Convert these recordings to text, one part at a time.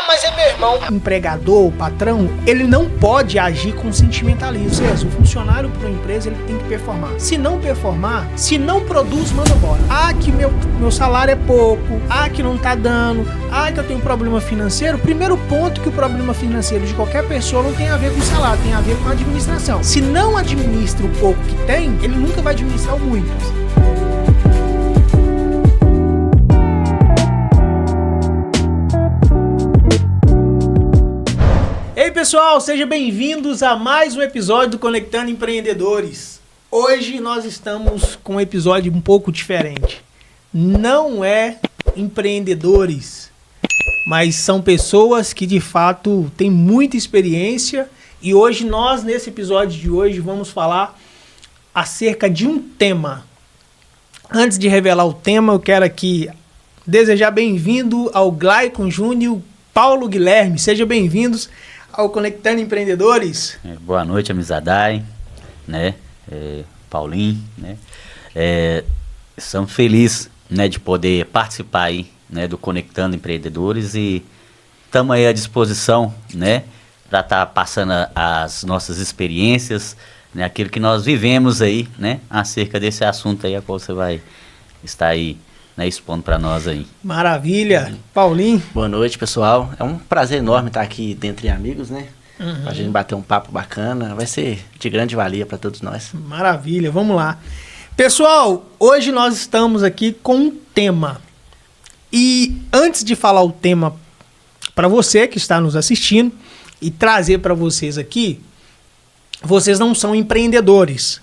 mas é meu irmão. O empregador, o patrão, ele não pode agir com sentimentalismo. Ou seja, o funcionário para uma empresa, ele tem que performar. Se não performar, se não produz, manda embora. Ah, que meu salário é pouco. Ah, que não tá dando. Ah, que eu tenho problema financeiro. Primeiro ponto, que o problema financeiro de qualquer pessoa não tem a ver com o salário, tem a ver com a administração. Se não administra o pouco que tem, ele nunca vai administrar o muito. Ei pessoal, sejam bem-vindos a mais um episódio do Conectando Empreendedores. Hoje nós estamos com um episódio um pouco diferente. Não é empreendedores, mas são pessoas que de fato têm muita experiência e hoje nós, nesse episódio de hoje, vamos falar acerca de um tema. Antes de revelar o tema, eu quero aqui desejar bem-vindo ao Glaicon Júnior, Paulo Guilherme. Sejam bem-vindos ao Conectando Empreendedores. Boa noite, Amizadai, né? Paulinho, né? Estamos felizes, né, de poder participar aí, né, do Conectando Empreendedores e estamos aí à disposição, né, para estar passando as nossas experiências, né, aquilo que nós vivemos aí, né, acerca desse assunto aí, a qual você vai estar aí, né, expondo para nós aí. Maravilha. Paulinho. Boa noite, pessoal. É um prazer enorme estar aqui dentre amigos, né? A gente bater um papo bacana. Vai ser de grande valia para todos nós. Maravilha. Vamos lá. Pessoal, hoje nós estamos aqui com um tema. E antes de falar o tema para você que está nos assistindo e trazer para vocês aqui, vocês não são empreendedores.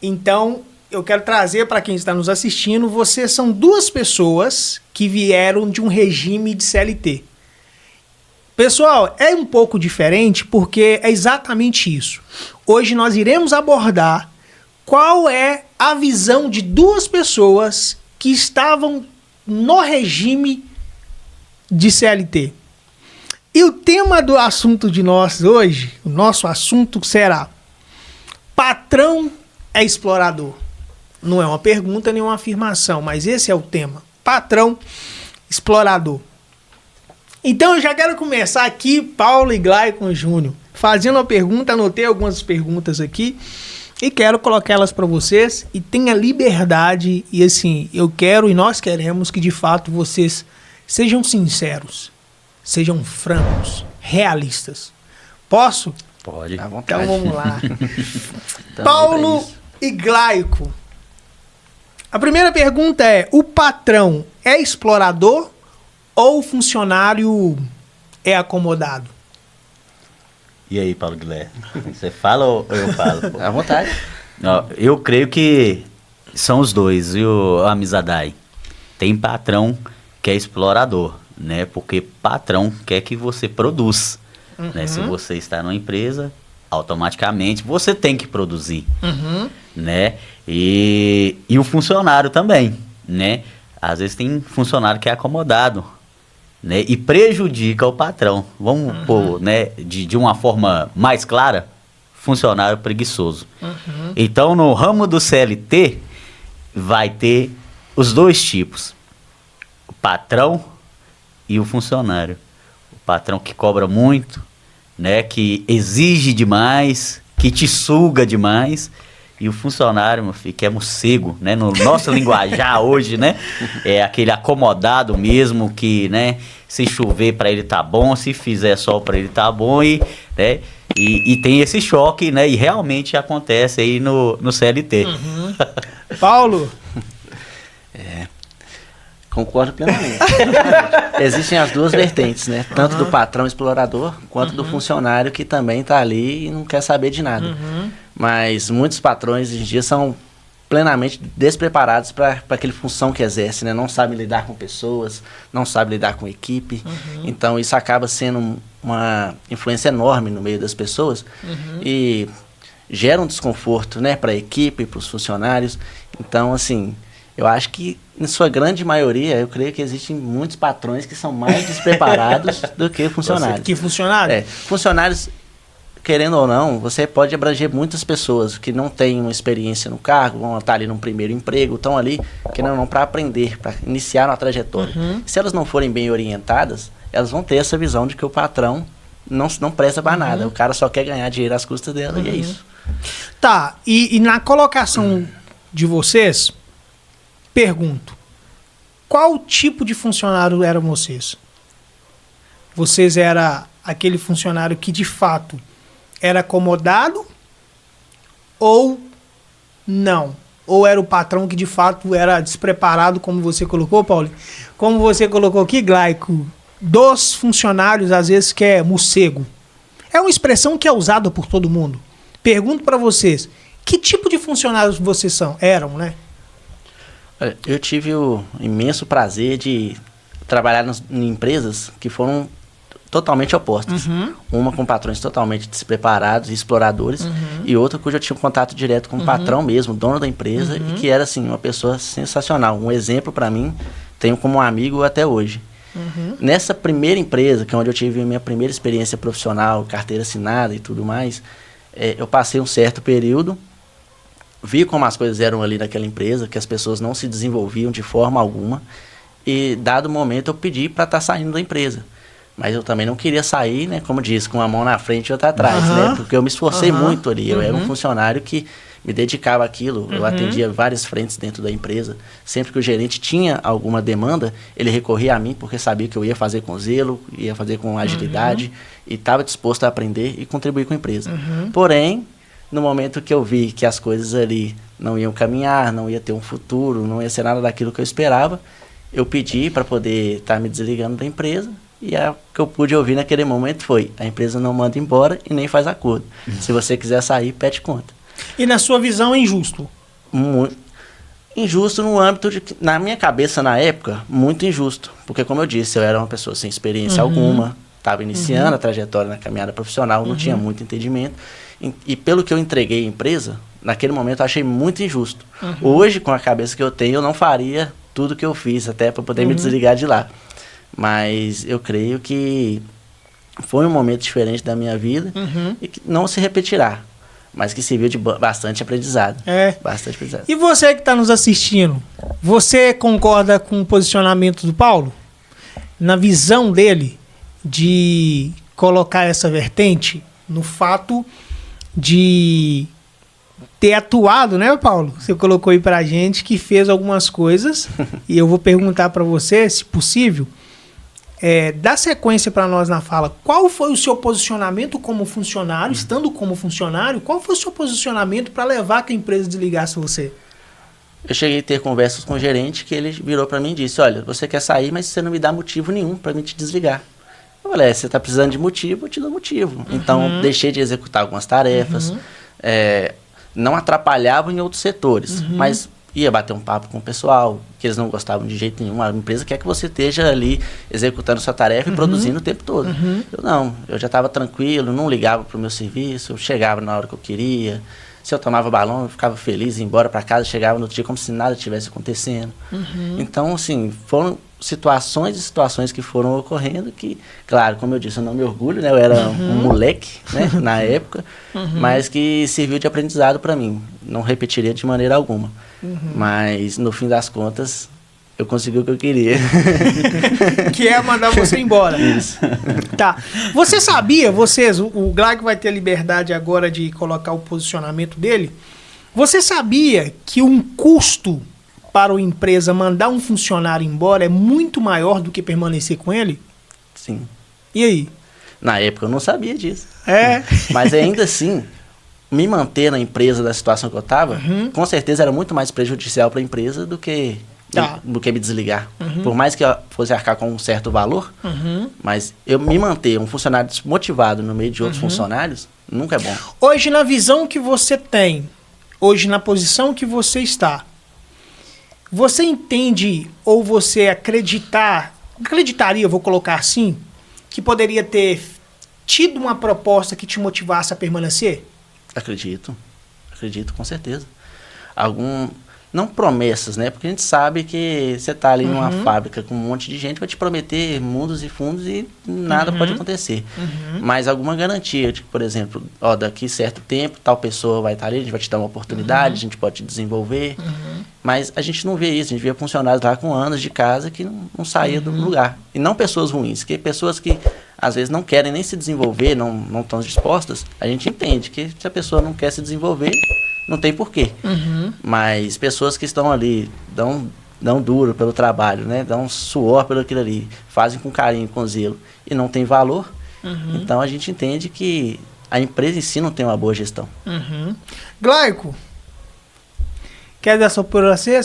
Então, eu quero trazer para quem está nos assistindo, vocês são duas pessoas que vieram de um regime de CLT. Pessoal, é um pouco diferente porque é exatamente isso. Hoje nós iremos abordar qual é a visão de duas pessoas que estavam no regime de CLT. E o tema do assunto de nós hoje, o nosso assunto será: patrão é explorador. Não é uma pergunta nem uma afirmação, mas esse é o tema. Patrão explorador. Então eu já quero começar aqui, Paulo e Glaicon Júnior, fazendo uma pergunta. Anotei algumas perguntas aqui e quero colocá-las para vocês. E tenha liberdade e assim, eu quero e nós queremos que de fato vocês sejam sinceros, sejam francos, realistas. Posso? Pode. À vontade. Então vamos lá. Paulo e Glaicon. A primeira pergunta é: o patrão é explorador ou o funcionário é acomodado? E aí, Paulo Guilherme? Você fala ou eu falo? À vontade. Eu creio que são os dois, viu, Amizadai? Tem patrão que é explorador, né? Porque patrão quer que você produz. Né? Se você está numa empresa, automaticamente você tem que produzir, né? E o funcionário também, né? Às vezes tem funcionário que é acomodado, né? E prejudica o patrão. Vamos pôr, né, de uma forma mais clara, funcionário preguiçoso. Então, no ramo do CLT, vai ter os dois tipos: o patrão e o funcionário. O patrão que cobra muito, né, que exige demais, que te suga demais, e o funcionário, meu filho, que é morcego, né, no nosso linguajar hoje, né, é aquele acomodado mesmo, que, né, se chover para ele tá bom, se fizer sol para ele tá bom, e, né, e tem esse choque, né, e realmente acontece aí no CLT. Paulo? Concordo plenamente. Existem as duas vertentes, né? Tanto do patrão explorador, quanto do funcionário que também está ali e não quer saber de nada. Mas muitos patrões hoje em dia são plenamente despreparados para aquela função que exerce, né? Não sabem lidar com pessoas, não sabem lidar com equipe. Então isso acaba sendo uma influência enorme no meio das pessoas e gera um desconforto, né, para a equipe, para os funcionários. Então, assim, eu acho que, em sua grande maioria, eu creio que existem muitos patrões que são mais despreparados do que funcionários. Que funcionário? Funcionários, querendo ou não, você pode abranger muitas pessoas que não têm uma experiência no cargo, vão estar ali num primeiro emprego, estão ali, querendo ou não, para aprender, para iniciar uma trajetória. Se elas não forem bem orientadas, elas vão ter essa visão de que o patrão não presta para nada. O cara só quer ganhar dinheiro às custas dela e é isso. Tá, e na colocação de vocês, pergunto, qual tipo de funcionário eram vocês? Vocês eram aquele funcionário que de fato era acomodado ou não? Ou era o patrão que de fato era despreparado, como você colocou, Paulo? Como você colocou aqui, Glaico, dos funcionários, às vezes, que é morcego. É uma expressão que é usada por todo mundo. Pergunto para vocês, que tipo de funcionários vocês eram, né? Eu tive o imenso prazer de trabalhar em empresas que foram totalmente opostas. Uma com patrões totalmente despreparados e exploradores, e outra cuja eu tinha um contato direto com o patrão mesmo, dono da empresa, e que era assim uma pessoa sensacional. Um exemplo para mim, tenho como um amigo até hoje. Nessa primeira empresa, que é onde eu tive a minha primeira experiência profissional, carteira assinada e tudo mais, eu passei um certo período, vi como as coisas eram ali naquela empresa, que as pessoas não se desenvolviam de forma alguma, e dado momento eu pedi para estar saindo da empresa. Mas eu também não queria sair, né, como disse, com uma mão na frente e outra atrás, né? Porque eu me esforcei muito ali. Eu era um funcionário que me dedicava àquilo. Eu atendia várias frentes dentro da empresa. Sempre que o gerente tinha alguma demanda, ele recorria a mim, porque sabia que eu ia fazer com zelo, ia fazer com agilidade, e estava disposto a aprender e contribuir com a empresa. Porém, no momento que eu vi que as coisas ali não iam caminhar, não ia ter um futuro, não ia ser nada daquilo que eu esperava, eu pedi para poder estar me desligando da empresa. E o que eu pude ouvir naquele momento foi: a empresa não manda embora e nem faz acordo. Se você quiser sair, pede conta. E na sua visão é injusto? Muito injusto no âmbito de, na minha cabeça na época, muito injusto. Porque, como eu disse, eu era uma pessoa sem experiência alguma, estava iniciando a trajetória na caminhada profissional, não tinha muito entendimento. E pelo que eu entreguei à empresa, naquele momento eu achei muito injusto. Hoje, com a cabeça que eu tenho, eu não faria tudo que eu fiz, até para poder me desligar de lá. Mas eu creio que foi um momento diferente da minha vida e que não se repetirá, mas que serviu de bastante aprendizado. Bastante aprendizado. E você que está nos assistindo, você concorda com o posicionamento do Paulo? Na visão dele de colocar essa vertente no fato de ter atuado, né, Paulo? Você colocou aí pra gente que fez algumas coisas e eu vou perguntar para você, se possível, dá sequência para nós na fala. Qual foi o seu posicionamento como funcionário, estando como funcionário, qual foi o seu posicionamento para levar que a empresa desligasse você? Eu cheguei a ter conversas com o gerente que ele virou para mim e disse: olha, você quer sair, mas você não me dá motivo nenhum para mim te desligar. Eu falei: você está precisando de motivo, eu te dou motivo. Então, deixei de executar algumas tarefas, não atrapalhava em outros setores, mas ia bater um papo com o pessoal, que eles não gostavam de jeito nenhum. A empresa quer que você esteja ali executando sua tarefa e produzindo o tempo todo. Eu já estava tranquilo, não ligava para o meu serviço, eu chegava na hora que eu queria. Se eu tomava balão, eu ficava feliz, ia embora para casa, chegava no dia como se nada tivesse acontecendo. Então, assim, foram situações e situações que foram ocorrendo que, claro, como eu disse, eu não me orgulho, né? Eu era um moleque, né, na época, mas que serviu de aprendizado para mim. Não repetiria de maneira alguma. Mas, no fim das contas, eu consegui o que eu queria. Que é mandar você embora. Isso. Tá. Você sabia, o Glaico vai ter a liberdade agora de colocar o posicionamento dele. Você sabia que um custo para a empresa mandar um funcionário embora é muito maior do que permanecer com ele? Sim. E aí? Na época eu não sabia disso. É? Mas ainda assim, me manter na empresa da situação que eu estava, com certeza era muito mais prejudicial para a empresa do que me desligar. Por mais que eu fosse arcar com um certo valor, mas eu me manter um funcionário desmotivado no meio de outros funcionários, nunca é bom. Hoje, na visão que você tem, hoje na posição que você está, você entende ou você acreditaria, vou colocar assim, que poderia ter tido uma proposta que te motivasse a permanecer? Acredito com certeza. Não promessas, né? Porque a gente sabe que você está ali numa fábrica com um monte de gente, vai te prometer mundos e fundos e nada pode acontecer. Mas alguma garantia de que, por exemplo, daqui certo tempo, tal pessoa vai estar ali, a gente vai te dar uma oportunidade, a gente pode te desenvolver. Mas a gente não vê isso, a gente vê funcionários lá com anos de casa que não saía do lugar. E não pessoas ruins, que pessoas que às vezes não querem nem se desenvolver, não estão dispostas, a gente entende que se a pessoa não quer se desenvolver, não tem porquê. Mas pessoas que estão ali, dão duro pelo trabalho, né? Dão suor pelo aquilo ali, fazem com carinho, com zelo, e não tem valor, então a gente entende que a empresa em si não tem uma boa gestão. Glaico, quer dar seu parecer,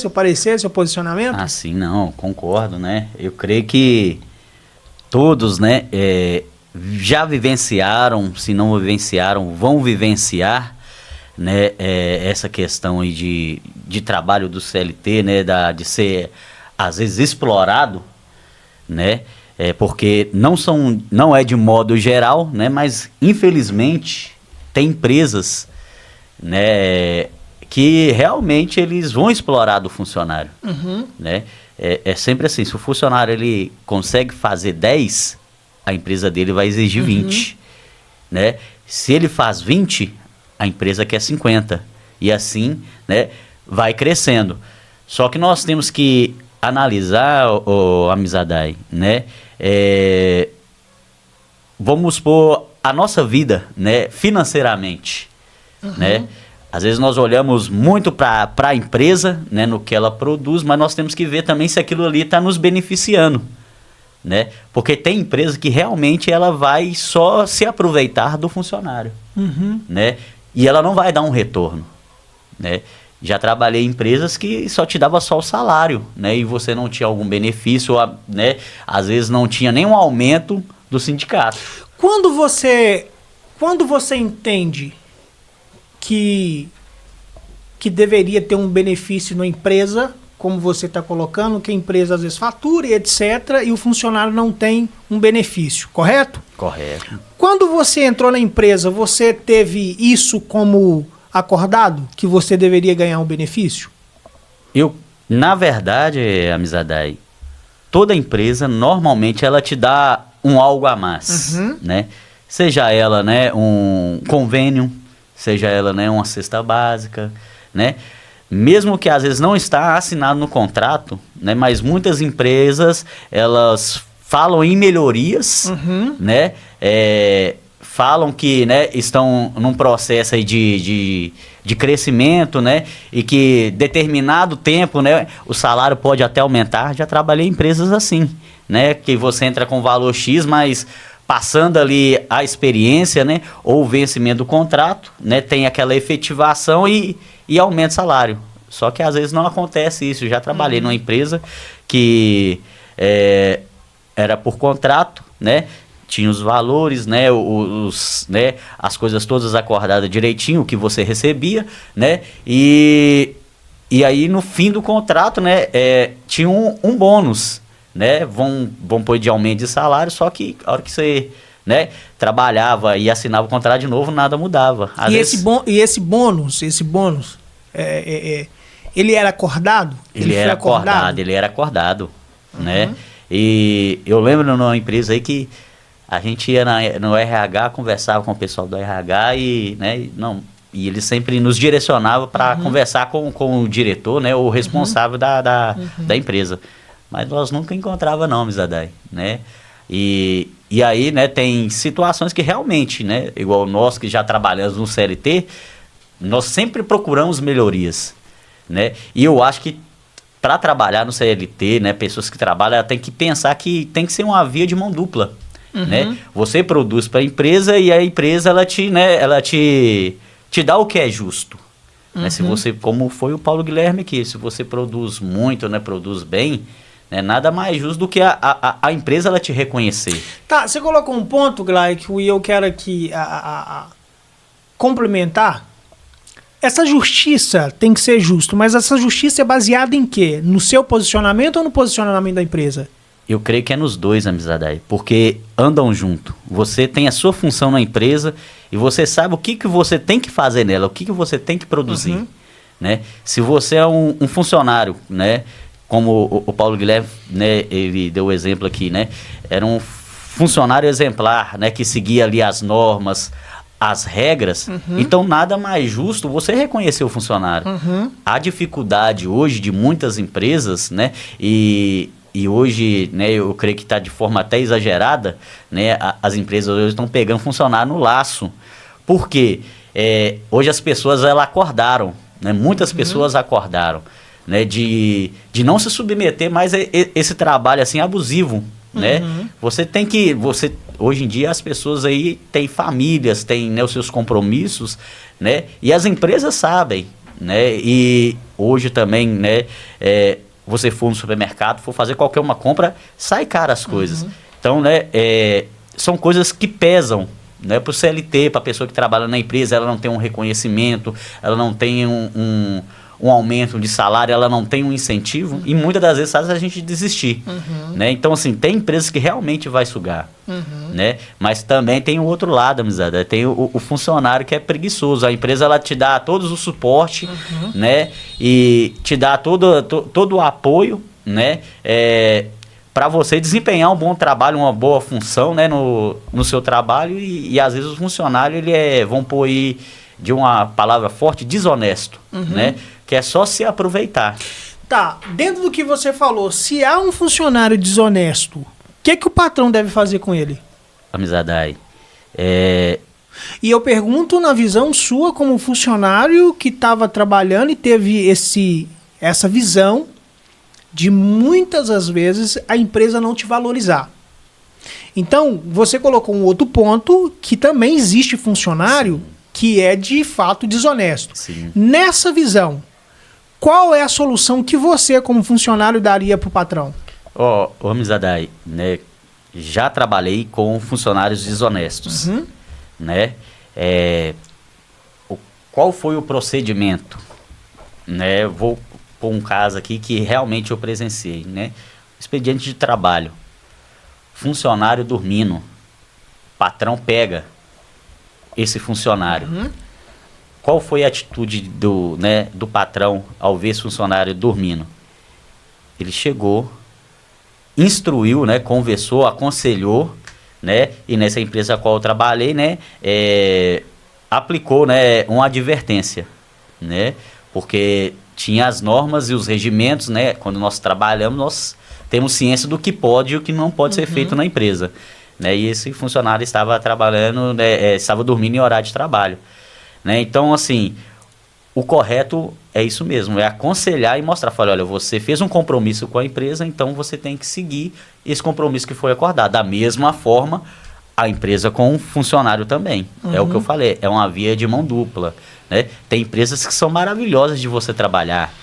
seu posicionamento? Ah, sim, não, concordo, né? Eu creio que todos, né, já vivenciaram, se não vivenciaram, vão vivenciar, né, essa questão aí de trabalho do CLT, né, de ser, às vezes, explorado, né, porque não é de modo geral, né, mas, infelizmente, tem empresas, né, que realmente eles vão explorar do funcionário, né? É sempre assim, se o funcionário ele consegue fazer 10, a empresa dele vai exigir 20, né? Se ele faz 20, a empresa quer 50, e assim, né, vai crescendo. Só que nós temos que analisar, Amizadai, né? Vamos supor a nossa vida, né, financeiramente, né? Às vezes nós olhamos muito para a empresa, né, no que ela produz, mas nós temos que ver também se aquilo ali está nos beneficiando, né? Porque tem empresa que realmente ela vai só se aproveitar do funcionário, né? E ela não vai dar um retorno, né? Já trabalhei em empresas que só te dava só o salário, né? E você não tinha algum benefício, né? Às vezes não tinha nenhum aumento do sindicato. Quando você entende que deveria ter um benefício na empresa, como você está colocando, que a empresa às vezes fatura e etc., e o funcionário não tem um benefício, correto? Correto. Quando você entrou na empresa, você teve isso como acordado, que você deveria ganhar um benefício? Na verdade, Amizadai, toda empresa, normalmente, ela te dá um algo a mais, né? Seja ela, né, um convênio, seja ela, né, uma cesta básica, né? Mesmo que às vezes não está assinado no contrato, né, mas muitas empresas, elas falam em melhorias, né? Falam que, né, estão num processo aí de crescimento, né? E que determinado tempo, né, o salário pode até aumentar. Já trabalhei em empresas assim, né? Que você entra com valor X, mas passando ali a experiência, né, ou o vencimento do contrato, né, tem aquela efetivação e aumenta o salário. Só que às vezes não acontece isso. Eu já trabalhei numa empresa que era por contrato, né, tinha os valores, né, né, as coisas todas acordadas direitinho, o que você recebia, né, e aí no fim do contrato, né, tinha um bônus, né, vão pôr de aumento de salário, só que a hora que você, né, trabalhava e assinava o contrato de novo, nada mudava. Esse bônus, ele era acordado? Ele era acordado, né? E eu lembro numa empresa aí que a gente ia no RH, conversava com o pessoal do RH e, né, e eles sempre nos direcionavam para conversar com o diretor, né, o responsável da empresa. Mas nós nunca encontrava não, Amizadai, né? E aí, né, tem situações que realmente, né, igual nós que já trabalhamos no CLT, nós sempre procuramos melhorias, né? E eu acho que para trabalhar no CLT, né, pessoas que trabalham, tem que pensar que tem que ser uma via de mão dupla, né? Você produz para a empresa e a empresa ela te dá o que é justo. Né? Se você, como foi o Paulo Guilherme aqui, se você produz muito, né, produz bem, né, nada mais justo do que a empresa ela te reconhecer. Tá, você colocou um ponto, Glaico, e eu quero aqui complementar. Essa justiça tem que ser justa, mas essa justiça é baseada em quê? No seu posicionamento ou no posicionamento da empresa? Eu creio que é nos dois, Amizadai, porque andam junto. Você tem a sua função na empresa e você sabe o que você tem que fazer nela, o que você tem que produzir. Né? Se você é um funcionário, né, como o Paulo Guilherme, né, ele deu o exemplo aqui, né, era um funcionário exemplar, né, que seguia ali as normas, as regras, então nada mais justo você reconhecer o funcionário. A dificuldade hoje de muitas empresas, né, e hoje, né, eu creio que está de forma até exagerada, né, as empresas hoje estão pegando funcionário no laço. Por quê? Hoje as pessoas elas acordaram, né, muitas pessoas acordaram, né, de não se submeter mais a esse trabalho assim abusivo. Né? Hoje em dia as pessoas aí têm famílias, têm, né, os seus compromissos, né? E as empresas sabem, né? E hoje também, né, você for no supermercado, for fazer qualquer uma compra, sai caro as coisas. Então, né, são coisas que pesam, né, para o CLT, para a pessoa que trabalha na empresa, ela não tem um reconhecimento, ela não tem um aumento de salário, ela não tem um incentivo, e muitas das vezes faz a gente desistir, né? Então, assim, tem empresas que realmente vai sugar, né? Mas também tem o outro lado, amizade, tem o funcionário que é preguiçoso, a empresa ela te dá todo o suporte, né? E te dá todo o apoio, né? Para você desempenhar um bom trabalho, uma boa função, né? No seu trabalho, e às vezes o funcionário, ele vamos pôr aí, de uma palavra forte, desonesto, né? Que é só se aproveitar. Tá, dentro do que você falou, se há um funcionário desonesto, o que o patrão deve fazer com ele? Amizadai, E eu pergunto na visão sua como funcionário que estava trabalhando e teve essa visão de muitas das vezes a empresa não te valorizar. Então, você colocou um outro ponto, que também existe funcionário que é de fato desonesto. Sim. Nessa visão, qual é a solução que você, como funcionário, daria para o patrão? Amizadai, né? Já trabalhei com funcionários desonestos, né? Qual foi o procedimento? Né? Vou pôr um caso aqui que realmente eu presenciei, né? Expediente de trabalho, funcionário dormindo, patrão pega esse funcionário. Qual foi a atitude do patrão ao ver esse funcionário dormindo? Ele chegou, instruiu, né, conversou, aconselhou, né, e nessa empresa a qual eu trabalhei, né, aplicou, né, uma advertência, né, porque tinha as normas e os regimentos, né, quando nós trabalhamos, nós temos ciência do que pode e o que não pode ser feito na empresa. Né, e esse funcionário estava trabalhando, né, estava dormindo em horário de trabalho. Né, então, assim, o correto é isso mesmo, é aconselhar e mostrar, falar, olha, você fez um compromisso com a empresa, então você tem que seguir esse compromisso que foi acordado. Da mesma forma, a empresa com o funcionário também. É o que eu falei, é uma via de mão dupla. Né? Tem empresas que são maravilhosas de você trabalhar.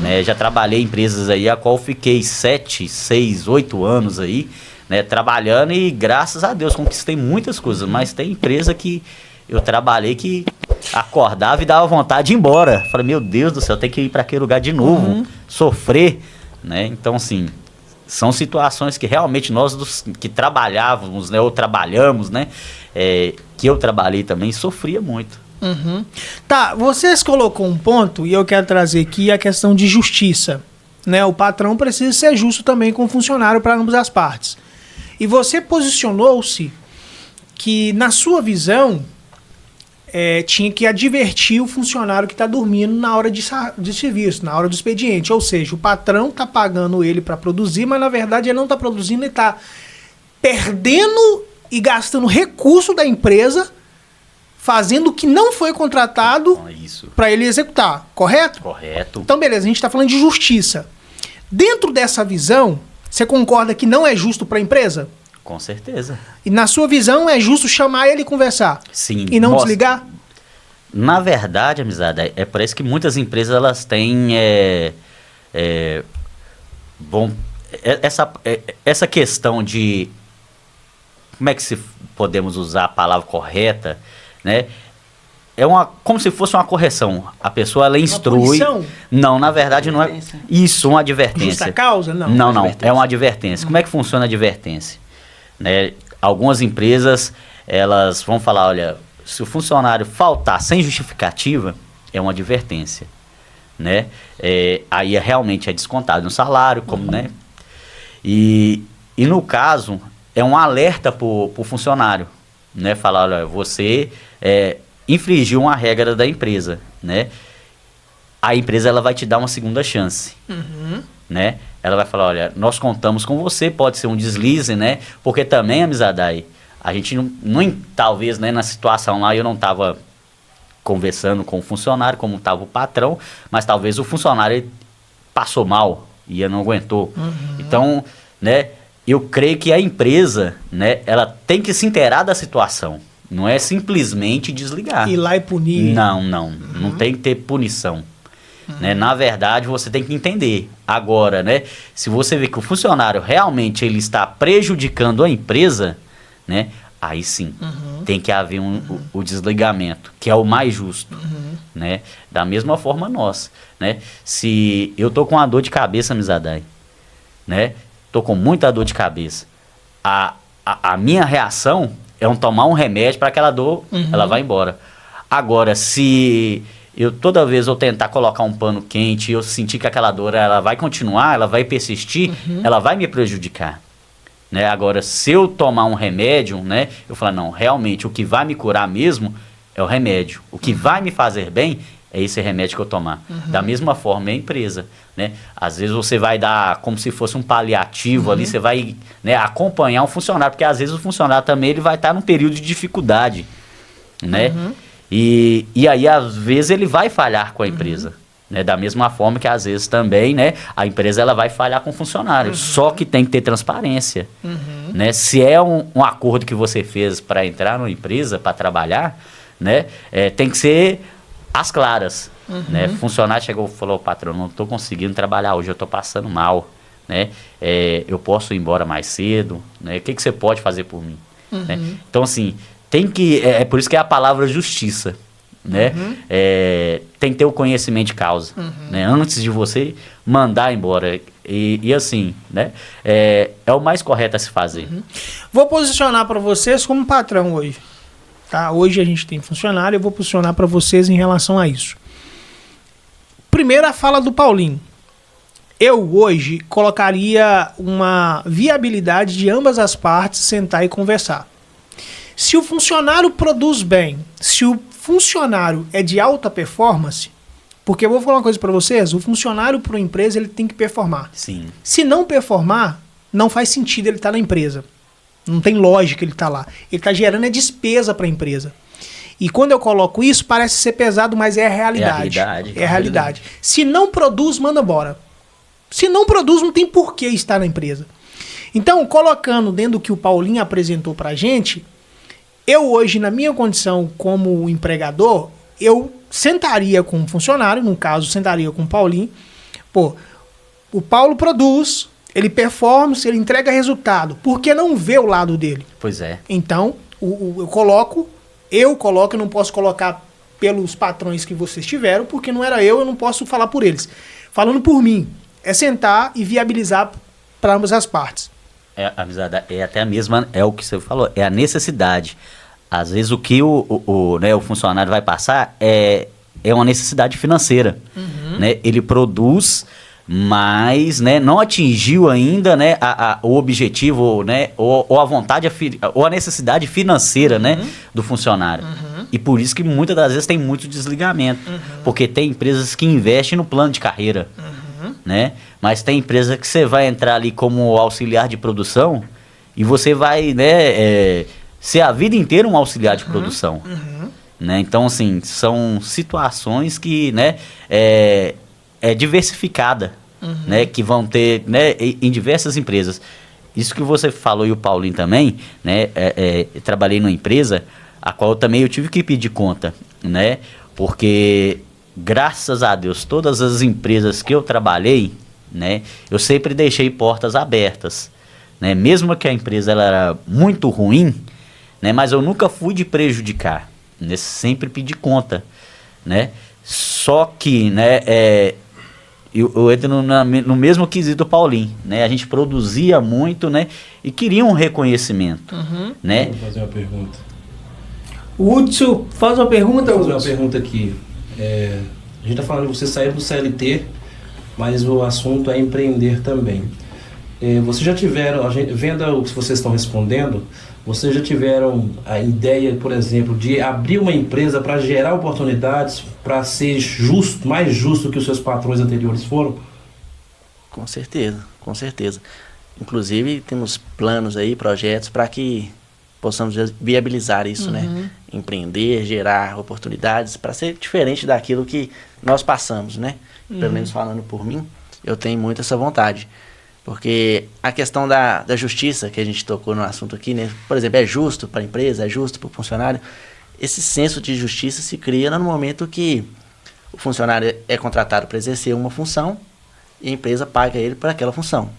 Né? Já trabalhei em empresas aí, a qual fiquei 7, 6, 8 anos aí, né, trabalhando, e graças a Deus conquistei muitas coisas, mas tem empresa que eu trabalhei que acordava e dava vontade de ir embora. Falei, meu Deus do céu, tem que ir para aquele lugar de novo, sofrer, né? Então, assim, são situações que realmente nós que trabalhávamos, né, ou trabalhamos, né, que eu trabalhei também, sofria muito. Tá, vocês colocou um ponto, e eu quero trazer aqui a questão de justiça. Né? O patrão precisa ser justo também com o funcionário para ambas as partes. E você posicionou-se que, na sua visão, tinha que advertir o funcionário que está dormindo na hora de serviço, na hora do expediente. Ou seja, o patrão está pagando ele para produzir, mas na verdade ele não está produzindo, ele está perdendo e gastando recurso da empresa, fazendo o que não foi contratado para ele executar, correto? Correto. Então, beleza, a gente está falando de justiça. Dentro dessa visão, você concorda que não é justo para a empresa? Com certeza. E na sua visão, é justo chamar ele e conversar? Sim. E não desligar? Na verdade, amizade, por isso que muitas empresas elas têm essa questão de... Como é que podemos usar a palavra correta, né? Como se fosse uma correção. A pessoa, ela instrui... Não, na verdade não é... Isso, uma advertência. Justa causa? Não. Não, é uma advertência. Como é que funciona a advertência? Né? Algumas empresas, elas vão falar, olha, se o funcionário faltar sem justificativa, é uma advertência. Né? Aí realmente é descontado no salário, como, né? E no caso, é um alerta para o funcionário. né? Falar, olha, você infringiu uma regra da empresa, né? A empresa ela vai te dar uma segunda chance, né? Ela vai falar, olha, nós contamos com você, pode ser um deslize, né? Porque também, Amizadai, a gente não talvez, né, na situação lá eu não estava conversando com o funcionário, como estava o patrão, mas talvez o funcionário passou mal e não aguentou. Então, né, eu creio que a empresa, né, ela tem que se inteirar da situação. Não é simplesmente desligar. Ir lá e punir. Não tem que ter punição. Né? Na verdade, você tem que entender. Agora, né, se você vê que o funcionário realmente ele está prejudicando a empresa, né, aí sim, tem que haver o desligamento, que é o mais justo. Né? Da mesma forma nós. Né? Se eu tô com uma dor de cabeça, Amizadai, né, tô com muita dor de cabeça, a minha reação é tomar um remédio para aquela dor, ela vai embora. Agora, se toda vez eu tentar colocar um pano quente e eu sentir que aquela dor ela vai continuar, ela vai persistir, ela vai me prejudicar. Né? Agora, se eu tomar um remédio, né, eu falar, não, realmente o que vai me curar mesmo é o remédio. O que vai me fazer bem é esse remédio que eu tomar. Da mesma forma é a empresa. Né? Às vezes você vai dar como se fosse um paliativo ali, você vai, né, acompanhar um funcionário, porque às vezes o funcionário também ele vai estar num período de dificuldade. Né? E aí, às vezes, ele vai falhar com a empresa. Né? Da mesma forma que, às vezes, também, né, a empresa ela vai falhar com o funcionário. Só que tem que ter transparência. Né? Se é um acordo que você fez para entrar numa empresa, para trabalhar, né, tem que ser às claras. Né? O funcionário chegou e falou, patrão, não estou conseguindo trabalhar hoje, eu estou passando mal. Né? Eu posso ir embora mais cedo? Né? O que você pode fazer por mim? Né? Então, assim... Tem que, por isso que é a palavra justiça, né? Tem que ter o conhecimento de causa, né? Antes de você mandar embora. E assim, né? É o mais correto a se fazer. Vou posicionar para vocês como patrão hoje. Tá? Hoje a gente tem funcionário, eu vou posicionar para vocês em relação a isso. Primeiro a fala do Paulinho. Eu hoje colocaria uma viabilidade de ambas as partes sentar e conversar. Se o funcionário produz bem, se o funcionário é de alta performance, porque eu vou falar uma coisa para vocês, o funcionário para uma empresa ele tem que performar. Sim. Se não performar, não faz sentido ele estar na empresa. Não tem lógica ele estar lá. Ele está gerando despesa para a empresa. E quando eu coloco isso, parece ser pesado, mas é a realidade. É a realidade. Se não produz, manda embora. Se não produz, não tem por que estar na empresa. Então, colocando dentro do que o Paulinho apresentou para a gente... Eu hoje, na minha condição como empregador, eu sentaria com um funcionário, no caso, sentaria com o Paulinho. Pô, o Paulo produz, ele performa, ele entrega resultado. Por que não vê o lado dele? Pois é. Então, eu coloco, eu não posso colocar pelos patrões que vocês tiveram, porque não era eu não posso falar por eles. Falando por mim, é sentar e viabilizar para ambas as partes. Amizade, até a mesma, é o que você falou, é a necessidade. Às vezes o que né, o funcionário vai passar é uma necessidade financeira. Né? Ele produz, mas, né, não atingiu ainda, né, o objetivo, né, ou a vontade, ou a necessidade financeira, né, do funcionário. E por isso que muitas das vezes tem muito desligamento. Porque tem empresas que investem no plano de carreira. Né? Mas tem empresa que você vai entrar ali como auxiliar de produção e você vai, né, ser a vida inteira um auxiliar de produção. Né? Então, assim, são situações que, né, é diversificada, né, que vão ter, né, em diversas empresas. Isso que você falou e o Paulinho também, né, trabalhei numa empresa a qual também eu tive que pedir conta, né, porque... Graças a Deus, todas as empresas que eu trabalhei, né, eu sempre deixei portas abertas. Né, mesmo que a empresa ela era muito ruim, né, mas eu nunca fui de prejudicar. Né, sempre pedi conta. Né, só que, né, eu entro no mesmo quesito do Paulinho. Né, a gente produzia muito, né, e queria um reconhecimento. Né. Vou fazer uma pergunta. Hudson, faz uma pergunta. Vou fazer uma pergunta aqui. A gente está falando de você sair do CLT, mas o assunto é empreender também. Vocês já tiveram, vendo o que vocês estão respondendo, Vocês já tiveram a ideia, por exemplo, de abrir uma empresa para gerar oportunidades, para ser justo, mais justo que os seus patrões anteriores foram? Com certeza, com certeza. Inclusive, temos planos aí, projetos para que possamos viabilizar isso, né? Empreender, gerar oportunidades para ser diferente daquilo que nós passamos, né? Pelo menos falando por mim, eu tenho muito essa vontade. Porque a questão da justiça, que a gente tocou no assunto aqui, né? Por exemplo, é justo para a empresa, é justo para o funcionário. Esse senso de justiça se cria no momento que o funcionário é contratado para exercer uma função e a empresa paga ele por aquela função.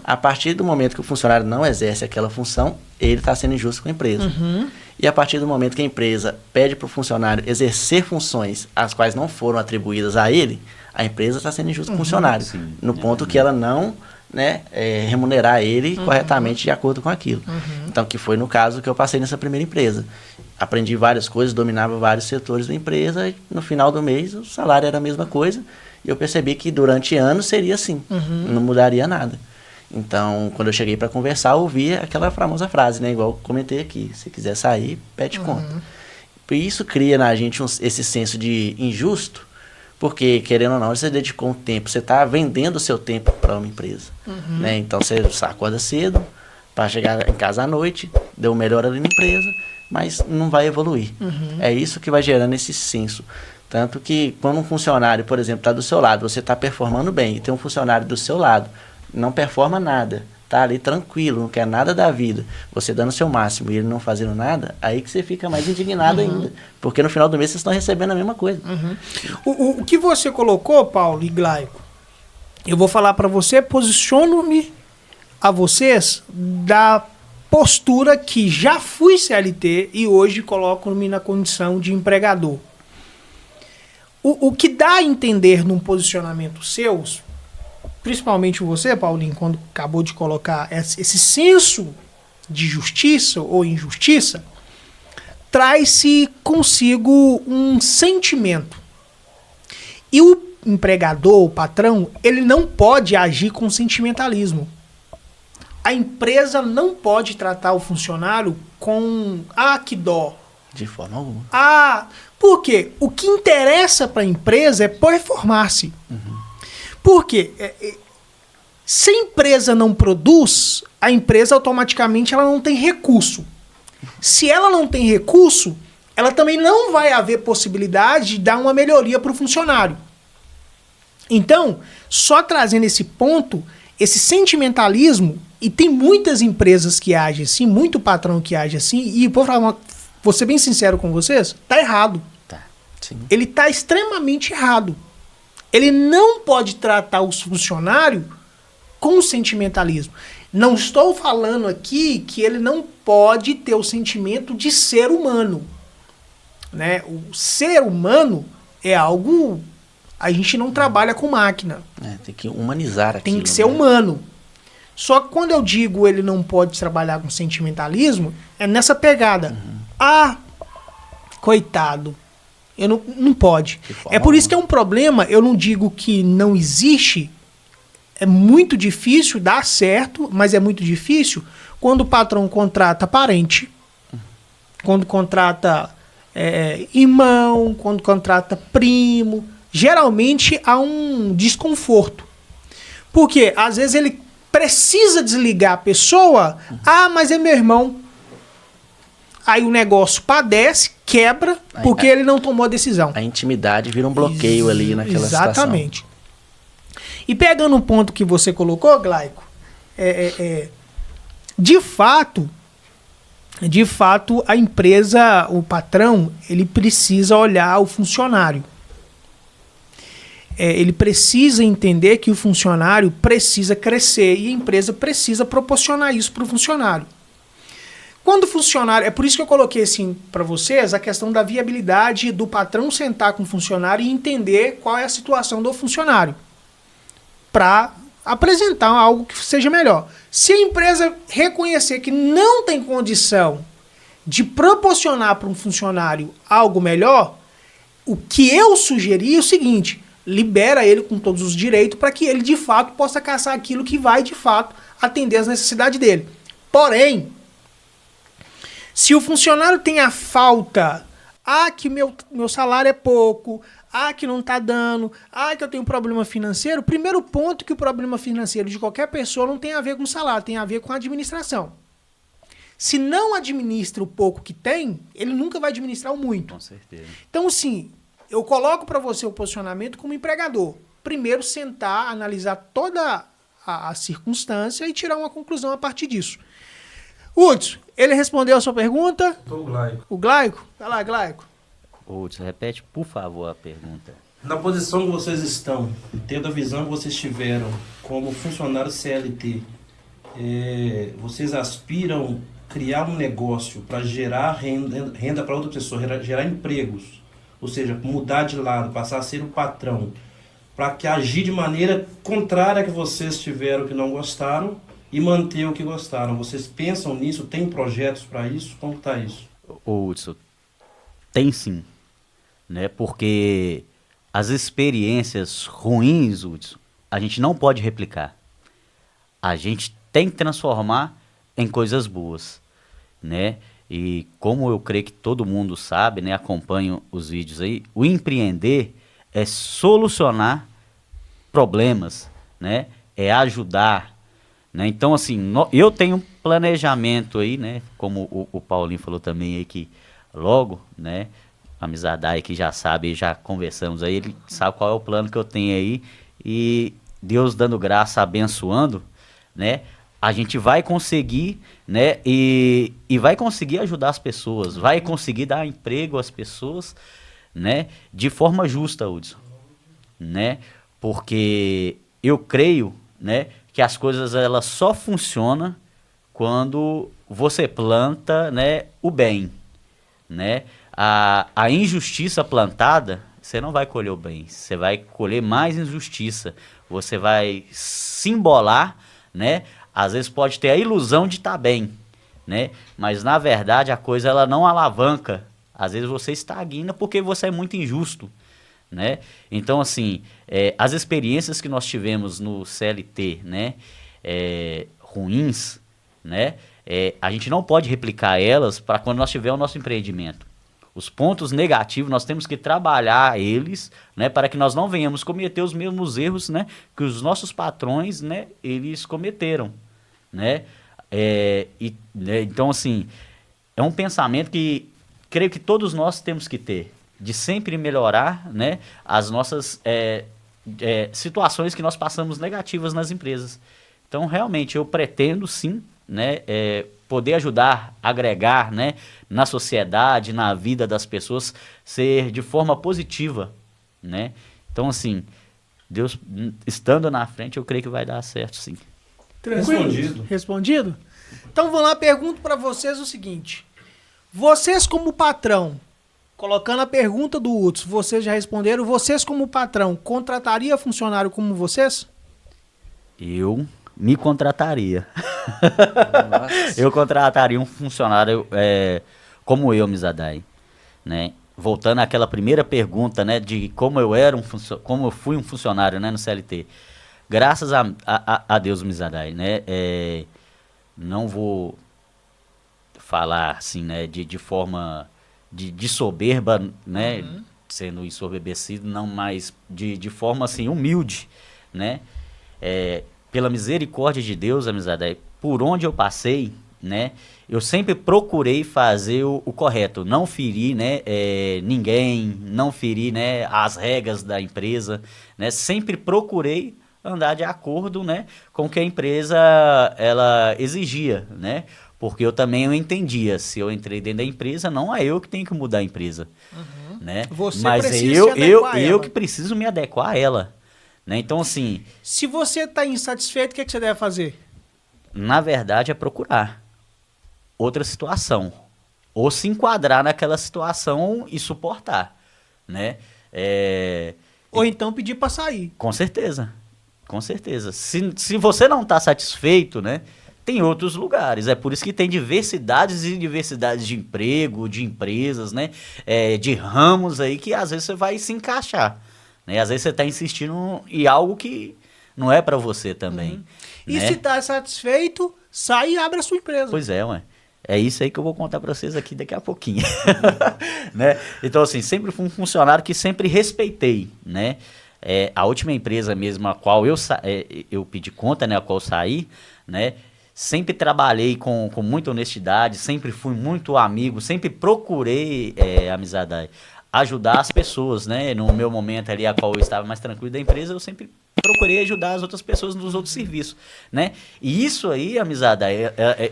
A partir do momento que o funcionário não exerce aquela função, ele está sendo injusto com a empresa. E a partir do momento que a empresa pede para o funcionário exercer funções as quais não foram atribuídas a ele, a empresa está sendo injusta com o funcionário. Sim. No ponto que ela não, né, remunerar ele corretamente de acordo com aquilo. Então, que foi no caso que eu passei nessa primeira empresa. Aprendi várias coisas, dominava vários setores da empresa e no final do mês o salário era a mesma coisa. E eu percebi que durante anos seria assim, não mudaria nada. Então, quando eu cheguei para conversar, eu ouvi aquela famosa frase, né? Igual eu comentei aqui, se quiser sair, pede conta. E isso cria na gente esse senso de injusto, porque, querendo ou não, você dedicou um tempo, você está vendendo o seu tempo para uma empresa. Né? Então, você acorda cedo, para chegar em casa à noite, deu o melhor ali na empresa, mas não vai evoluir. É isso que vai gerando esse senso. Tanto que quando um funcionário, por exemplo, está do seu lado, você está performando bem, e tem um funcionário do seu lado, não performa nada, está ali tranquilo, não quer nada da vida, você dando o seu máximo e ele não fazendo nada, aí que você fica mais indignado ainda. Porque no final do mês vocês estão recebendo a mesma coisa. O que você colocou, Paulo e Glaico, eu vou falar para você, posiciono-me a vocês da postura que já fui CLT e hoje coloco-me na condição de empregador. O que dá a entender num posicionamento seus, principalmente você, Paulinho, quando acabou de colocar esse senso de justiça ou injustiça, traz-se consigo um sentimento. E o empregador, o patrão, ele não pode agir com sentimentalismo. A empresa não pode tratar o funcionário com que dó. De forma alguma. Por quê? O que interessa para a empresa é performance. Por quê? Se a empresa não produz, a empresa automaticamente ela não tem recurso. Se ela não tem recurso, ela também não vai haver possibilidade de dar uma melhoria para o funcionário. Então, só trazendo esse ponto, esse sentimentalismo, e tem muitas empresas que agem assim, muito patrão que age assim, e vou ser bem sincero com vocês, tá errado. Tá. Sim. Ele tá extremamente errado. Ele não pode tratar os funcionários com sentimentalismo. Não estou falando aqui que ele não pode ter o sentimento de ser humano. Né? O ser humano é algo... A gente não trabalha com máquina. Tem que humanizar aquilo. Tem que ser humano. Só que quando eu digo ele não pode trabalhar com sentimentalismo, é nessa pegada. Coitado. Não pode. É por isso que é um problema, eu não digo que não existe, é muito difícil, dá certo, mas é muito difícil quando o patrão contrata parente, quando contrata irmão, quando contrata primo. Geralmente há um desconforto. Porque às vezes ele precisa desligar a pessoa, mas é meu irmão. Aí o negócio padece, quebra, porque ele não tomou a decisão. A intimidade vira um bloqueio ali naquela situação. Exatamente. E pegando um ponto que você colocou, Glaico, de fato, a empresa, o patrão, ele precisa olhar o funcionário. Ele precisa entender que o funcionário precisa crescer e a empresa precisa proporcionar isso para o funcionário. Quando o funcionário... É por isso que eu coloquei assim para vocês a questão da viabilidade do patrão sentar com o funcionário e entender qual é a situação do funcionário para apresentar algo que seja melhor. Se a empresa reconhecer que não tem condição de proporcionar para um funcionário algo melhor, o que eu sugeri é o seguinte: libera ele com todos os direitos para que ele de fato possa caçar aquilo que vai de fato atender as necessidades dele. Porém, Se o funcionário tem a falta, que meu salário é pouco, que não tá dando, que eu tenho um problema financeiro, primeiro ponto que o problema financeiro de qualquer pessoa não tem a ver com salário, tem a ver com a administração. Se não administra o pouco que tem, ele nunca vai administrar o muito. Com certeza. Então, sim, eu coloco para você o posicionamento como empregador. Primeiro, sentar, analisar toda a circunstância e tirar uma conclusão a partir disso. Hudson, ele respondeu a sua pergunta? Tô Glaico. O Glaico? Vai lá, Glaico. Hudson, repete, por favor, a pergunta. Na posição que vocês estão, tendo a visão que vocês tiveram como funcionário CLT, vocês aspiram criar um negócio para gerar renda para outra pessoa, gerar empregos, ou seja, mudar de lado, passar a ser o patrão, para que agir de maneira contrária que vocês tiveram que não gostaram e manter o que gostaram. Vocês pensam nisso? Tem projetos para isso? Como está isso? Hudson, tem sim, né? Porque as experiências ruins, Hudson, a gente não pode replicar. A gente tem que transformar em coisas boas, né? E como eu creio que todo mundo sabe, né, acompanha os vídeos aí, o empreender é solucionar problemas, né? É ajudar, né? Então, assim, eu tenho um planejamento aí, né? Como o Paulinho falou também aí que logo, né? A Mizadai que já sabe, já conversamos aí, ele sabe qual é o plano que eu tenho aí e Deus dando graça, abençoando, né? A gente vai conseguir, né, e vai conseguir ajudar as pessoas, vai conseguir dar emprego às pessoas, né, de forma justa, Hudson, né, porque eu creio, né, que as coisas elas só funcionam quando você planta, né, o bem, né, a injustiça plantada, você não vai colher o bem, você vai colher mais injustiça, você vai se embolar, né. Às vezes pode ter a ilusão de estar bem, né? Mas na verdade a coisa ela não alavanca. Às vezes você estagna porque você é muito injusto, né? Então assim, as experiências que nós tivemos no CLT, né? Ruins, né? A gente não pode replicar elas para quando nós tivermos o nosso empreendimento. Os pontos negativos nós temos que trabalhar eles, né, para que nós não venhamos cometer os mesmos erros, né, que os nossos patrões, né, eles cometeram, né? Então assim, é um pensamento que creio que todos nós temos que ter, de sempre melhorar, né, as nossas situações que nós passamos negativas nas empresas. Então realmente eu pretendo sim, né, poder ajudar, agregar, né, na sociedade, na vida das pessoas, ser de forma positiva, né? Então, assim, Deus estando na frente, eu creio que vai dar certo, sim. Tranquilo? Respondido? Então, vamos lá, pergunto para vocês o seguinte. Vocês como patrão, colocando a pergunta do Hudson, vocês já responderam, vocês como patrão, contrataria funcionário como vocês? Eu me contrataria. Nossa. Eu contrataria um funcionário como eu, Mizadai, né? Voltando àquela primeira pergunta, né, de como como eu fui um funcionário, né, no CLT. Graças a Deus, Mizadai, né? Não vou falar assim, né, de forma de soberba, né, sendo ensoberbecido, não, mas de forma assim humilde, né? Pela misericórdia de Deus, Amizade, por onde eu passei, né, eu sempre procurei fazer o correto, não ferir, né, ninguém, não ferir, né, as regras da empresa, né, sempre procurei andar de acordo, né, com o que a empresa ela exigia, né, porque eu entendia, se eu entrei dentro da empresa, não é eu que tenho que mudar a empresa, né, Você mas precisa se adequar a eu ela. que preciso me adequar a ela. Né? Então, assim... Se você está insatisfeito, o que você deve fazer? Na verdade, é procurar outra situação. Ou se enquadrar naquela situação e suportar. Né? Ou então pedir para sair. Com certeza. Com certeza. Se você não está satisfeito, né, tem outros lugares. É por isso que tem diversidades e diversidades de emprego, de empresas, né, de ramos aí que às vezes você vai se encaixar. Né? Às vezes você está insistindo em algo que não é para você também. E né? se está satisfeito, sai e abre a sua empresa. Pois é, ué. É isso aí que eu vou contar para vocês aqui daqui a pouquinho. Né? Então, assim, sempre fui um funcionário que sempre respeitei, né? A última empresa mesmo a qual eu pedi conta, né? A qual eu saí, né? Sempre trabalhei com muita honestidade, sempre fui muito amigo, sempre procurei, amizade, ajudar as pessoas, né? No meu momento ali, a qual eu estava mais tranquilo da empresa, eu sempre procurei ajudar as outras pessoas nos outros serviços, né? E isso aí, amizade,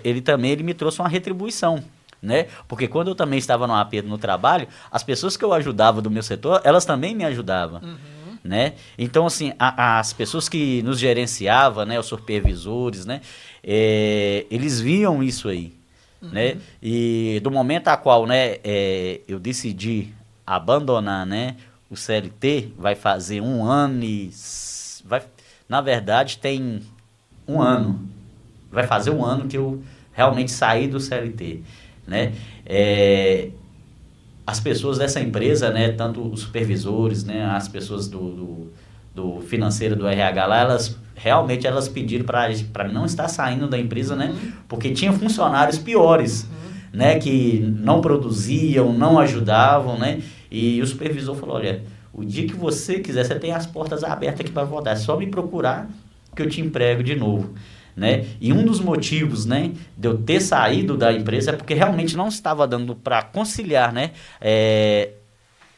ele me trouxe uma retribuição, né? Porque quando eu também estava no aperto no trabalho, as pessoas que eu ajudava do meu setor, elas também me ajudavam. Né? Então, assim, as pessoas que nos gerenciavam, né, os supervisores, né, eles viam isso aí, né? E do momento a qual, né, eu decidi abandonar, né, o CLT, vai fazer um ano na verdade, tem um ano, vai fazer um ano que eu realmente saí do CLT, né? As pessoas dessa empresa, né, tanto os supervisores, né, as pessoas do financeiro, do RH lá, elas realmente pediram para não estar saindo da empresa, né, porque tinha funcionários piores, né, que não produziam, não ajudavam, né, e o supervisor falou, olha, o dia que você quiser, você tem as portas abertas aqui para voltar, é só me procurar que eu te emprego de novo. Né? E um dos motivos, né, de eu ter saído da empresa é porque realmente não estava dando para conciliar, né,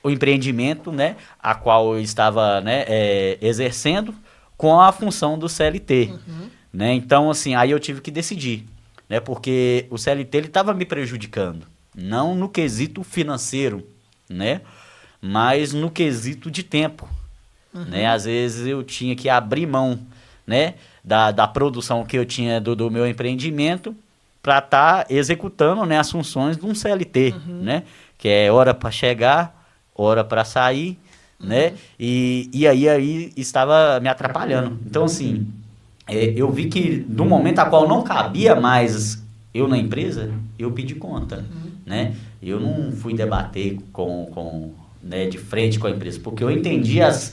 o empreendimento, né, a qual eu estava, né, exercendo com a função do CLT. Né? Então, assim, aí eu tive que decidir, né, porque o CLT estava me prejudicando, não no quesito financeiro, né, mas no quesito de tempo. Né? Às vezes eu tinha que abrir mão, né, da produção que eu tinha do meu empreendimento para estar executando, né, as funções de um CLT, né, que é hora para chegar, hora para sair, né, e aí estava me atrapalhando. Então, assim, eu vi que do momento a qual não cabia mais eu na empresa, eu pedi conta, né, eu não fui debater né, de frente com a empresa, porque eu entendi as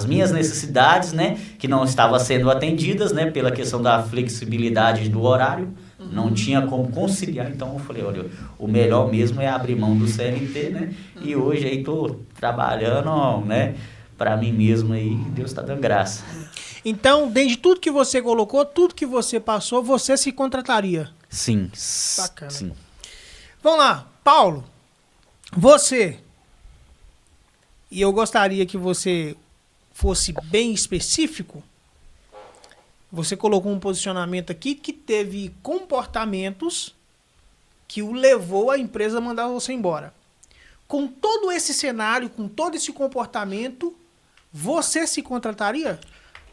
minhas necessidades, né, que não estavam sendo atendidas, né, pela questão da flexibilidade do horário, não tinha como conciliar, então eu falei, olha, o melhor mesmo é abrir mão do CLT, né, e hoje aí tô trabalhando, né, para mim mesmo aí, Deus tá dando graça. Então, dentro de tudo que você colocou, tudo que você passou, você se contrataria? Sim. Bacana. Sim. Vamos lá, Paulo, você... E eu gostaria que você fosse bem específico. Você colocou um posicionamento aqui que teve comportamentos que o levou a empresa a mandar você embora. Com todo esse cenário, com todo esse comportamento, você se contrataria?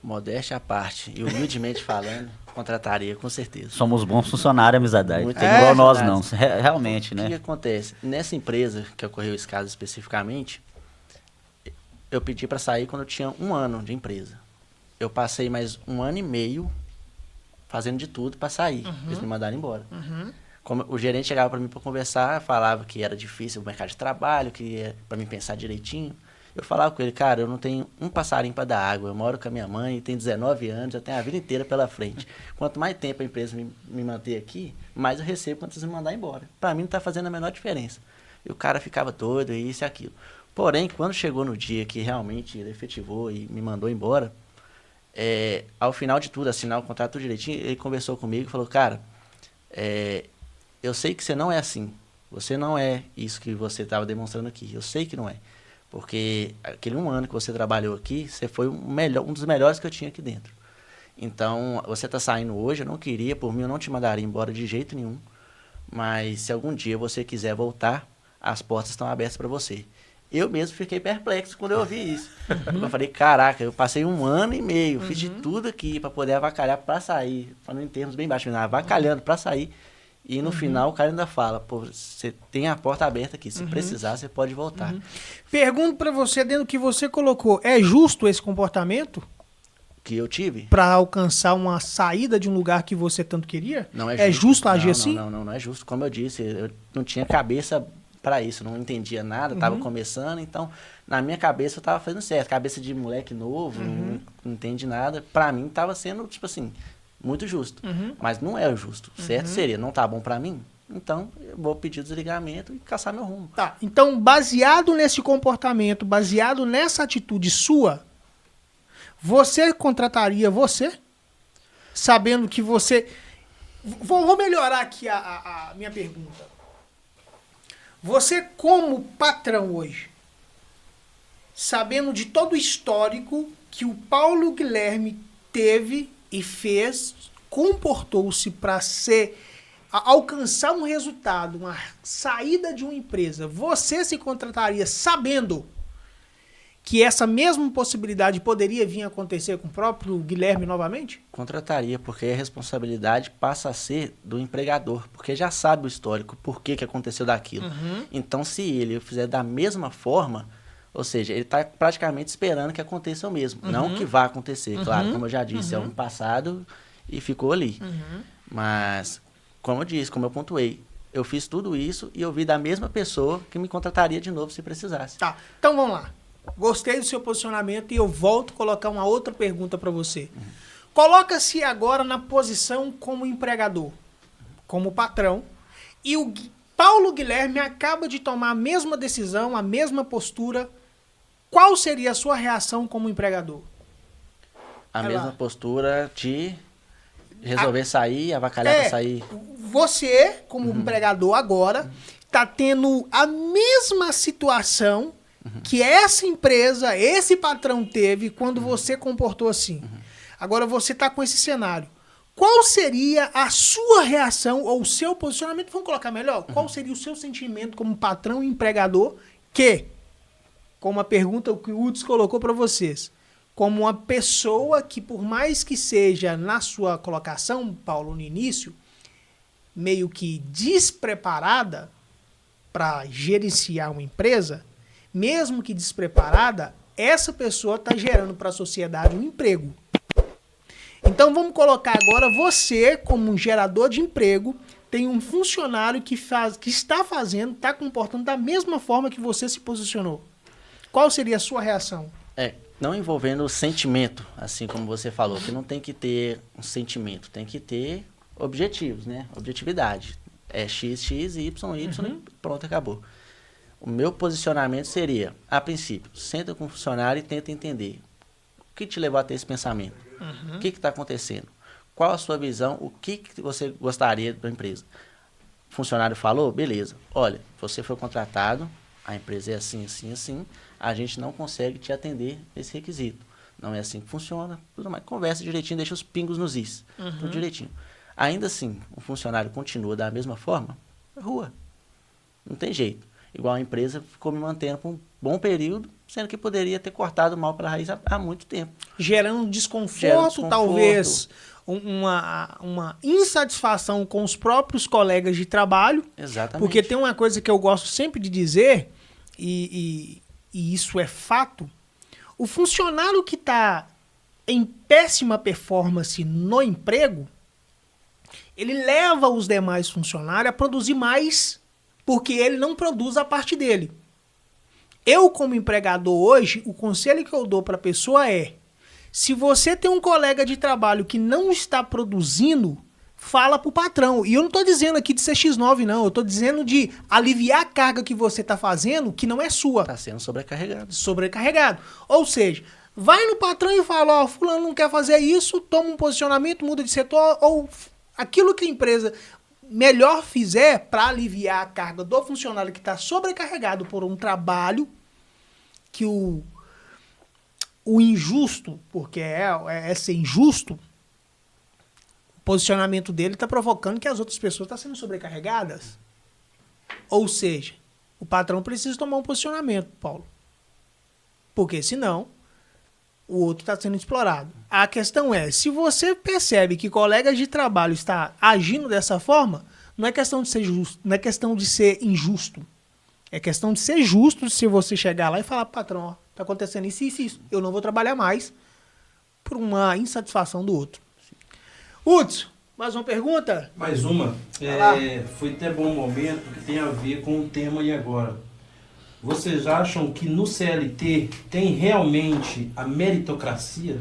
Modéstia à parte e humildemente falando, contrataria com certeza. Somos bons funcionários, amizade. Muito Igual nós não, realmente, né? O que acontece? Nessa empresa que ocorreu esse caso especificamente, eu pedi para sair quando eu tinha 1 ano de empresa. Eu passei mais 1 ano e meio fazendo de tudo para sair. Eles me mandaram embora. Como o gerente chegava para mim para conversar, falava que era difícil o mercado de trabalho, que ia para mim pensar direitinho. Eu falava com ele, cara, eu não tenho um passarinho para dar água. Eu moro com a minha mãe, tenho 19 anos, eu tenho a vida inteira pela frente. Quanto mais tempo a empresa me manter aqui, mais eu recebo quando vocês me mandar embora. Para mim não está fazendo a menor diferença. E o cara ficava doido, isso e aquilo. Porém, quando chegou no dia que realmente ele efetivou e me mandou embora, ao final de tudo, assinar o contrato tudo direitinho, ele conversou comigo e falou, cara, eu sei que você não é assim. Você não é isso que você estava demonstrando aqui. Eu sei que não é. Porque aquele 1 ano que você trabalhou aqui, você foi um dos melhores que eu tinha aqui dentro. Então, você está saindo hoje, eu não queria, por mim eu não te mandaria embora de jeito nenhum. Mas se algum dia você quiser voltar, as portas estão abertas para você. Eu mesmo fiquei perplexo quando eu ouvi isso. Eu falei, caraca, eu passei 1 ano e meio, fiz de tudo aqui para poder avacalhar para sair. Falando em termos bem baixos, avacalhando para sair. E no final o cara ainda fala, pô, você tem a porta aberta aqui, se precisar você pode voltar. Pergunto para você, dentro do que você colocou, é justo esse comportamento? Que eu tive? Para alcançar uma saída de um lugar que você tanto queria? Não é justo. É justo agir assim? Não é justo. Como eu disse, eu não tinha cabeça para isso, não entendia nada, estava começando, então na minha cabeça eu estava fazendo certo. Cabeça de moleque novo, não entende nada. Para mim estava sendo, tipo assim, muito justo. Mas não é o justo. Certo seria, não tá bom para mim, então eu vou pedir desligamento e caçar meu rumo. Tá, então baseado nesse comportamento, baseado nessa atitude sua, você contrataria você? Sabendo que você... Vou melhorar aqui a minha pergunta. Você como patrão hoje, sabendo de todo o histórico que o Paulo Guilherme teve e fez, comportou-se para alcançar um resultado, uma saída de uma empresa, você se contrataria sabendo que essa mesma possibilidade poderia vir a acontecer com o próprio Guilherme novamente? Contrataria, porque a responsabilidade passa a ser do empregador, porque já sabe o histórico, por que aconteceu daquilo. Então, se ele fizer da mesma forma, ou seja, ele está praticamente esperando que aconteça o mesmo. Não que vá acontecer, claro, como eu já disse, é um passado e ficou ali. Mas, como eu disse, como eu pontuei, eu fiz tudo isso e eu vi da mesma pessoa que me contrataria de novo se precisasse. Tá, então vamos lá. Gostei do seu posicionamento e eu volto a colocar uma outra pergunta para você. Coloca-se agora na posição como empregador, como patrão, e o Paulo Guilherme acaba de tomar a mesma decisão, a mesma postura. Qual seria a sua reação como empregador? A mesma postura de resolver sair, avacalhar para sair. Você, como empregador agora, está tendo a mesma situação que essa empresa, esse patrão teve quando você comportou assim. Agora você está com esse cenário. Qual seria a sua reação ou o seu posicionamento? Vamos colocar melhor? Qual seria o seu sentimento como patrão e empregador que, como a pergunta que o Uds colocou para vocês, como uma pessoa que, por mais que seja na sua colocação, Paulo, no início, meio que despreparada para gerenciar uma empresa, mesmo que despreparada, essa pessoa está gerando para a sociedade um emprego. Então vamos colocar agora você como um gerador de emprego, tem um funcionário que está comportando da mesma forma que você se posicionou. Qual seria a sua reação? Não envolvendo o sentimento, assim como você falou, que não tem que ter um sentimento, tem que ter objetivos, né? Objetividade. É X, X, Y, Y, e pronto, acabou. O meu posicionamento seria, a princípio, senta com o funcionário e tenta entender o que te levou a ter esse pensamento. O que está acontecendo? Qual a sua visão? O que você gostaria da empresa? O funcionário falou? Beleza. Olha, você foi contratado, a empresa é assim, assim, assim, a gente não consegue te atender esse requisito. Não é assim que funciona, tudo mais. Conversa direitinho, deixa os pingos nos is. Tudo direitinho. Ainda assim, o funcionário continua da mesma forma, rua. Não tem jeito. Igual a empresa ficou me mantendo por um bom período, sendo que poderia ter cortado mal pela raiz há muito tempo. Gerando desconforto, talvez uma insatisfação com os próprios colegas de trabalho. Exatamente. Porque tem uma coisa que eu gosto sempre de dizer, e isso é fato, o funcionário que está em péssima performance no emprego, ele leva os demais funcionários a produzir mais, porque ele não produz a parte dele. Eu, como empregador hoje, o conselho que eu dou para a pessoa é, se você tem um colega de trabalho que não está produzindo, fala para o patrão. E eu não estou dizendo aqui de ser X9, não. Eu estou dizendo de aliviar a carga que você está fazendo, que não é sua. Está sendo sobrecarregado. Sobrecarregado. Ou seja, vai no patrão e fala, ó, fulano não quer fazer isso, toma um posicionamento, muda de setor, ou aquilo que a empresa melhor fizer para aliviar a carga do funcionário que está sobrecarregado por um trabalho que o injusto, porque é ser injusto, o posicionamento dele está provocando que as outras pessoas estão sendo sobrecarregadas. Ou seja, o patrão precisa tomar um posicionamento, Paulo. Porque senão o outro está sendo explorado. A questão é, se você percebe que colegas de trabalho está agindo dessa forma, não é questão de ser justo, não é questão de ser injusto. É questão de ser justo se você chegar lá e falar, patrão, ó, tá acontecendo isso e isso, isso. Eu não vou trabalhar mais por uma insatisfação do outro. Hudson, mais uma pergunta? Mais uma. Foi até bom momento que tem a ver com o tema e agora. Vocês acham que no CLT tem realmente a meritocracia?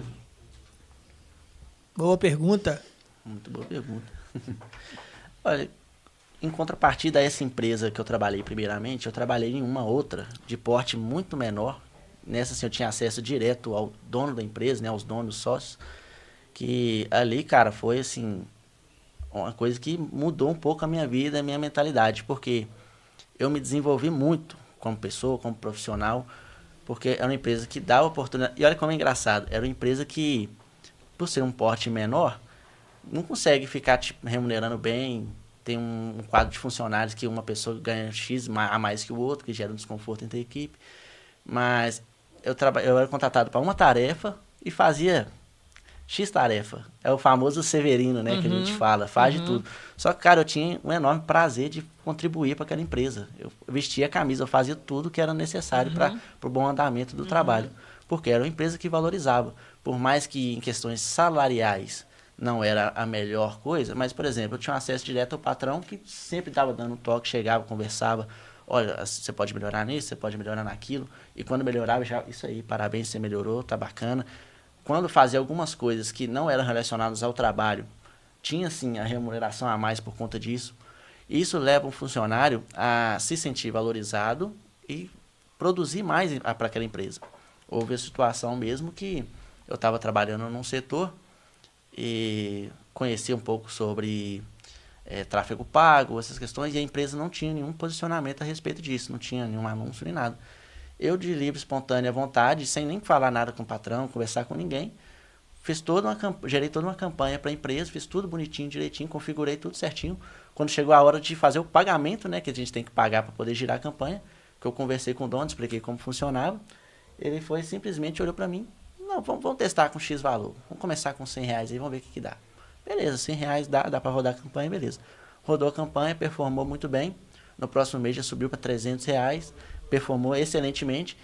Boa pergunta. Muito boa pergunta. Olha, em contrapartida a essa empresa que eu trabalhei primeiramente, eu trabalhei em uma outra de porte muito menor. Nessa, assim, eu tinha acesso direto ao dono da empresa, né, aos donos, sócios, que ali, cara, foi, assim, uma coisa que mudou um pouco a minha vida, a minha mentalidade, porque eu me desenvolvi muito como pessoa, como profissional, porque era uma empresa que dava oportunidade. E olha como é engraçado, era uma empresa que, por ser um porte menor, não consegue ficar tipo, remunerando bem. Tem um quadro de funcionários que uma pessoa ganha X a mais que o outro, que gera um desconforto entre a equipe. Mas eu era contratado para uma tarefa e fazia X tarefa. É o famoso Severino, né, que a gente fala, faz de tudo. Só que, cara, eu tinha um enorme prazer de contribuir para aquela empresa. Eu vestia a camisa, eu fazia tudo que era necessário para o bom andamento do trabalho. Porque era uma empresa que valorizava. Por mais que em questões salariais não era a melhor coisa, mas, por exemplo, eu tinha um acesso direto ao patrão que sempre estava dando um toque, chegava, conversava. Olha, você pode melhorar nisso, você pode melhorar naquilo. E quando melhorava, já, isso aí, parabéns, você melhorou, tá bacana. Quando fazia algumas coisas que não eram relacionadas ao trabalho, tinha sim a remuneração a mais por conta disso. Isso leva um funcionário a se sentir valorizado e produzir mais para aquela empresa. Houve a situação mesmo que eu estava trabalhando num setor e conheci um pouco sobre tráfego pago, essas questões, e a empresa não tinha nenhum posicionamento a respeito disso, não tinha nenhum anúncio nem nada. Eu, de livre, espontânea vontade, sem nem falar nada com o patrão, conversar com ninguém, gerei toda uma campanha para a empresa, fiz tudo bonitinho, direitinho, configurei tudo certinho. Quando chegou a hora de fazer o pagamento, né, que a gente tem que pagar para poder girar a campanha, que eu conversei com o dono, expliquei como funcionava, ele foi simplesmente olhou para mim, não, vamos testar com X valor, vamos começar com R$100 aí, vamos ver o que dá. Beleza, R$100 dá para rodar a campanha, beleza. Rodou a campanha, performou muito bem, no próximo mês já subiu para R$300, performou excelentemente.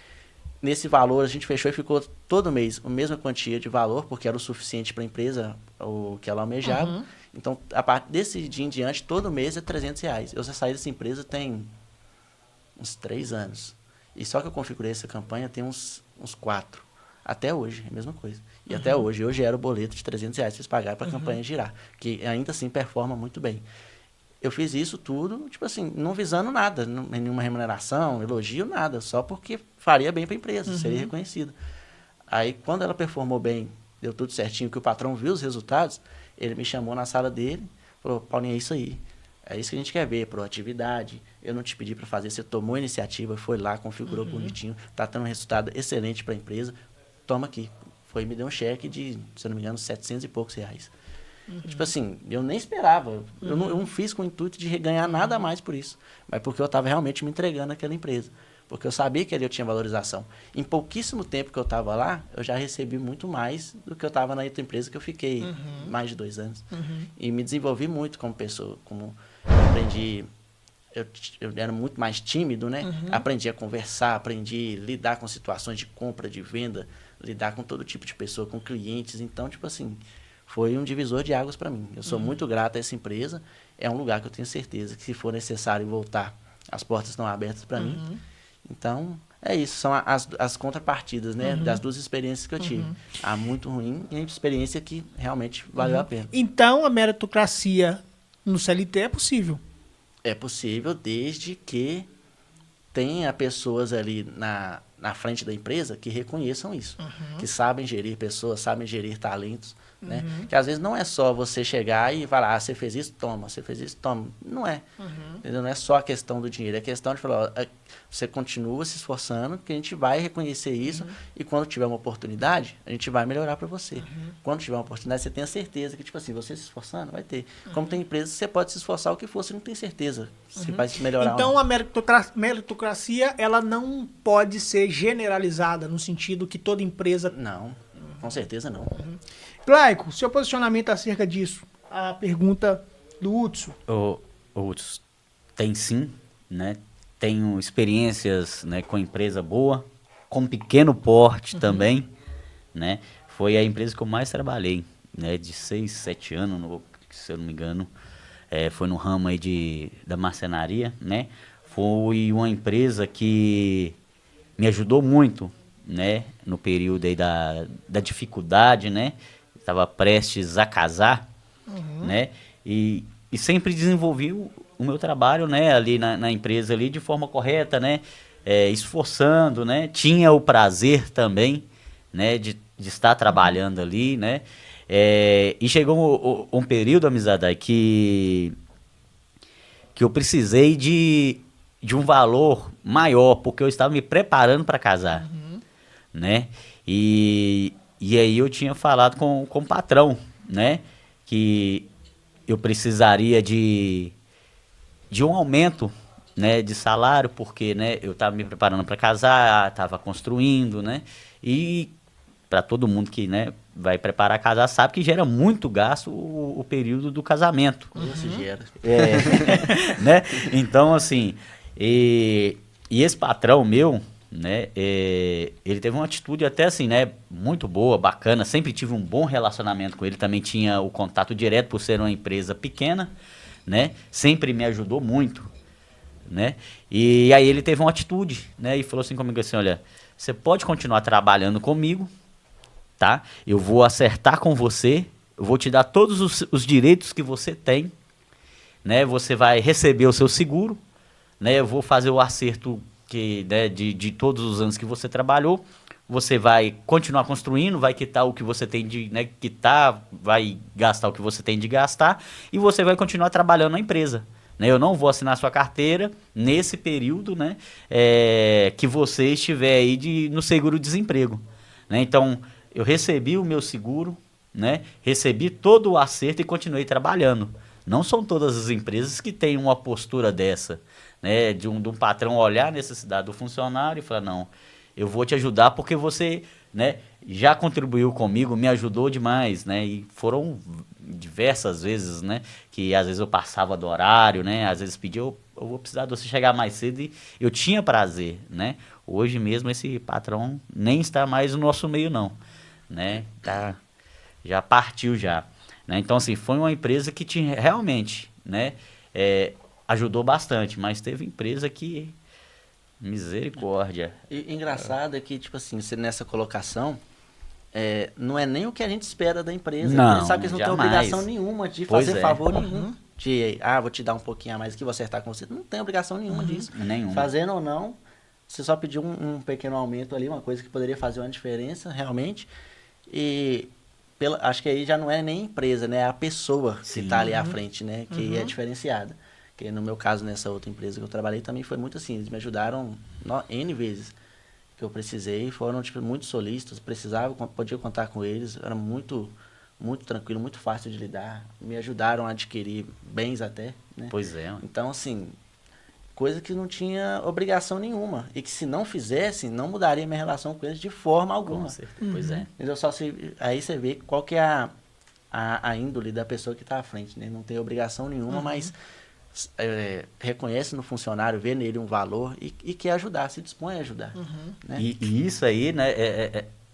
Nesse valor a gente fechou e ficou todo mês a mesma quantia de valor, porque era o suficiente para a empresa, o que ela almejava. Então, a partir desse dia em diante, todo mês é R$300. Eu já saí dessa empresa tem uns 3 anos. E só que eu configurei essa campanha tem uns 4. Até hoje, é a mesma coisa. E até hoje era o boleto de R$300 que eles pagaram para a campanha girar, que ainda assim performa muito bem. Eu fiz isso tudo, tipo assim, não visando nada, nenhuma remuneração, elogio, nada, só porque faria bem para a empresa, seria reconhecido. Aí, quando ela performou bem, deu tudo certinho, que o patrão viu os resultados, ele me chamou na sala dele, falou, Paulinho, é isso aí. É isso que a gente quer ver, proatividade. Eu não te pedi para fazer, você tomou a iniciativa, foi lá, configurou bonitinho, está tendo um resultado excelente para a empresa, toma aqui. Foi me deu um cheque de, se eu não me engano, R$700 e poucos. Tipo assim, eu nem esperava. Eu não fiz com o intuito de ganhar nada a mais por isso. Mas porque eu estava realmente me entregando àquela empresa. Porque eu sabia que ali eu tinha valorização. Em pouquíssimo tempo que eu estava lá, eu já recebi muito mais do que eu estava na outra empresa que eu fiquei mais de 2 anos. E me desenvolvi muito como pessoa. Como eu aprendi... Eu era muito mais tímido, né? Aprendi a conversar, aprendi a lidar com situações de compra, de venda, lidar com todo tipo de pessoa, com clientes. Então, tipo assim... Foi um divisor de águas para mim. Eu sou muito grato a essa empresa. É um lugar que eu tenho certeza que, se for necessário voltar, as portas estão abertas para mim. Então, é isso. São as contrapartidas, né? Das 2 experiências que eu tive. A muito ruim e a experiência que realmente valeu a pena. Então, a meritocracia no CLT é possível? É possível desde que tenha pessoas ali na frente da empresa que reconheçam isso. Que sabem gerir pessoas, sabem gerir talentos. Né? Que às vezes não é só você chegar e falar, você fez isso, toma, você fez isso, toma. Não é. Entendeu? Não é só a questão do dinheiro, é questão de falar, ó, você continua se esforçando, que a gente vai reconhecer isso e quando tiver uma oportunidade, a gente vai melhorar para você. Quando tiver uma oportunidade, você tenha certeza que, tipo assim, você se esforçando, vai ter. Como tem empresas, você pode se esforçar o que for, você não tem certeza se vai se melhorar. Então, a meritocracia, ela não pode ser generalizada no sentido que toda empresa... Não, com certeza não. Glaico, seu posicionamento acerca disso? A pergunta do Hudson. O Hudson, tem sim, né? Tenho experiências, né, com empresa boa, com pequeno porte também, né? Foi a empresa que eu mais trabalhei, né? De 6, 7 anos, se eu não me engano. Foi no ramo aí da marcenaria, né? Foi uma empresa que me ajudou muito, né? No período aí da dificuldade, né? Estava prestes a casar, né? E sempre desenvolvi o meu trabalho, né, ali na empresa ali de forma correta, né, esforçando, né, tinha o prazer também, né, de estar trabalhando ali, né, e chegou um período, amizade, que eu precisei de um valor maior, porque eu estava me preparando para casar, né, e aí eu tinha falado com o patrão, né, que eu precisaria de um aumento, né, de salário, porque, né, eu estava me preparando para casar, estava construindo, né, e para todo mundo que, né, vai preparar casar sabe que gera muito gasto o período do casamento. Isso gera. Né? Então, assim, e esse patrão meu, né, ele teve uma atitude até assim, né, muito boa, bacana, sempre tive um bom relacionamento com ele, também tinha o contato direto por ser uma empresa pequena, né, sempre me ajudou muito, né, e aí ele teve uma atitude, né, e falou assim comigo assim, olha, você pode continuar trabalhando comigo, tá, eu vou acertar com você, eu vou te dar todos os direitos que você tem, né, você vai receber o seu seguro, né, eu vou fazer o acerto que, né, de todos os anos que você trabalhou, você vai continuar construindo, vai quitar o que você tem de, né, quitar, vai gastar o que você tem de gastar e você vai continuar trabalhando na empresa. Né? Eu não vou assinar sua carteira nesse período, né, que você estiver aí no seguro-desemprego. Né? Então, eu recebi o meu seguro, né, recebi todo o acerto e continuei trabalhando. Não são todas as empresas que têm uma postura dessa, né, de um patrão olhar a necessidade do funcionário e falar, não, eu vou te ajudar porque você, né, já contribuiu comigo, me ajudou demais, né, e foram diversas vezes, né, que às vezes eu passava do horário, né, às vezes pedia, eu vou precisar de você chegar mais cedo e eu tinha prazer, né, hoje mesmo esse patrão nem está mais no nosso meio não, né, já partiu já, né, então assim, foi uma empresa que tinha realmente, né, ajudou bastante, mas teve empresa que misericórdia. E engraçado é que, tipo assim, você nessa colocação, não é nem o que a gente espera da empresa. Não, Eles sabem que eles não têm jamais. obrigação nenhuma de Pois fazer é. favor nenhum. De, vou te dar um pouquinho a mais aqui, vou acertar com você. Não tem obrigação nenhuma disso. Nenhuma. Fazendo ou não, você só pediu um pequeno aumento ali, uma coisa que poderia fazer uma diferença, realmente. E acho que aí já não é nem a empresa, né? É a pessoa que está ali à frente, né? Que é diferenciada. Que no meu caso, nessa outra empresa que eu trabalhei, também foi muito assim. Eles me ajudaram N vezes que eu precisei. Foram, tipo, muito solícitos. Podia contar com eles. Era muito, muito tranquilo, muito fácil de lidar. Me ajudaram a adquirir bens até, né? Pois é. Então, assim, coisa que não tinha obrigação nenhuma. E que se não fizesse, não mudaria minha relação com eles de forma alguma. Com certeza. Pois é. Entendeu? Aí você vê qual que é a índole da pessoa que está à frente, né? Não tem obrigação nenhuma, mas reconhece no funcionário, vê nele um valor e quer ajudar, se dispõe a ajudar. Né? E isso aí, né,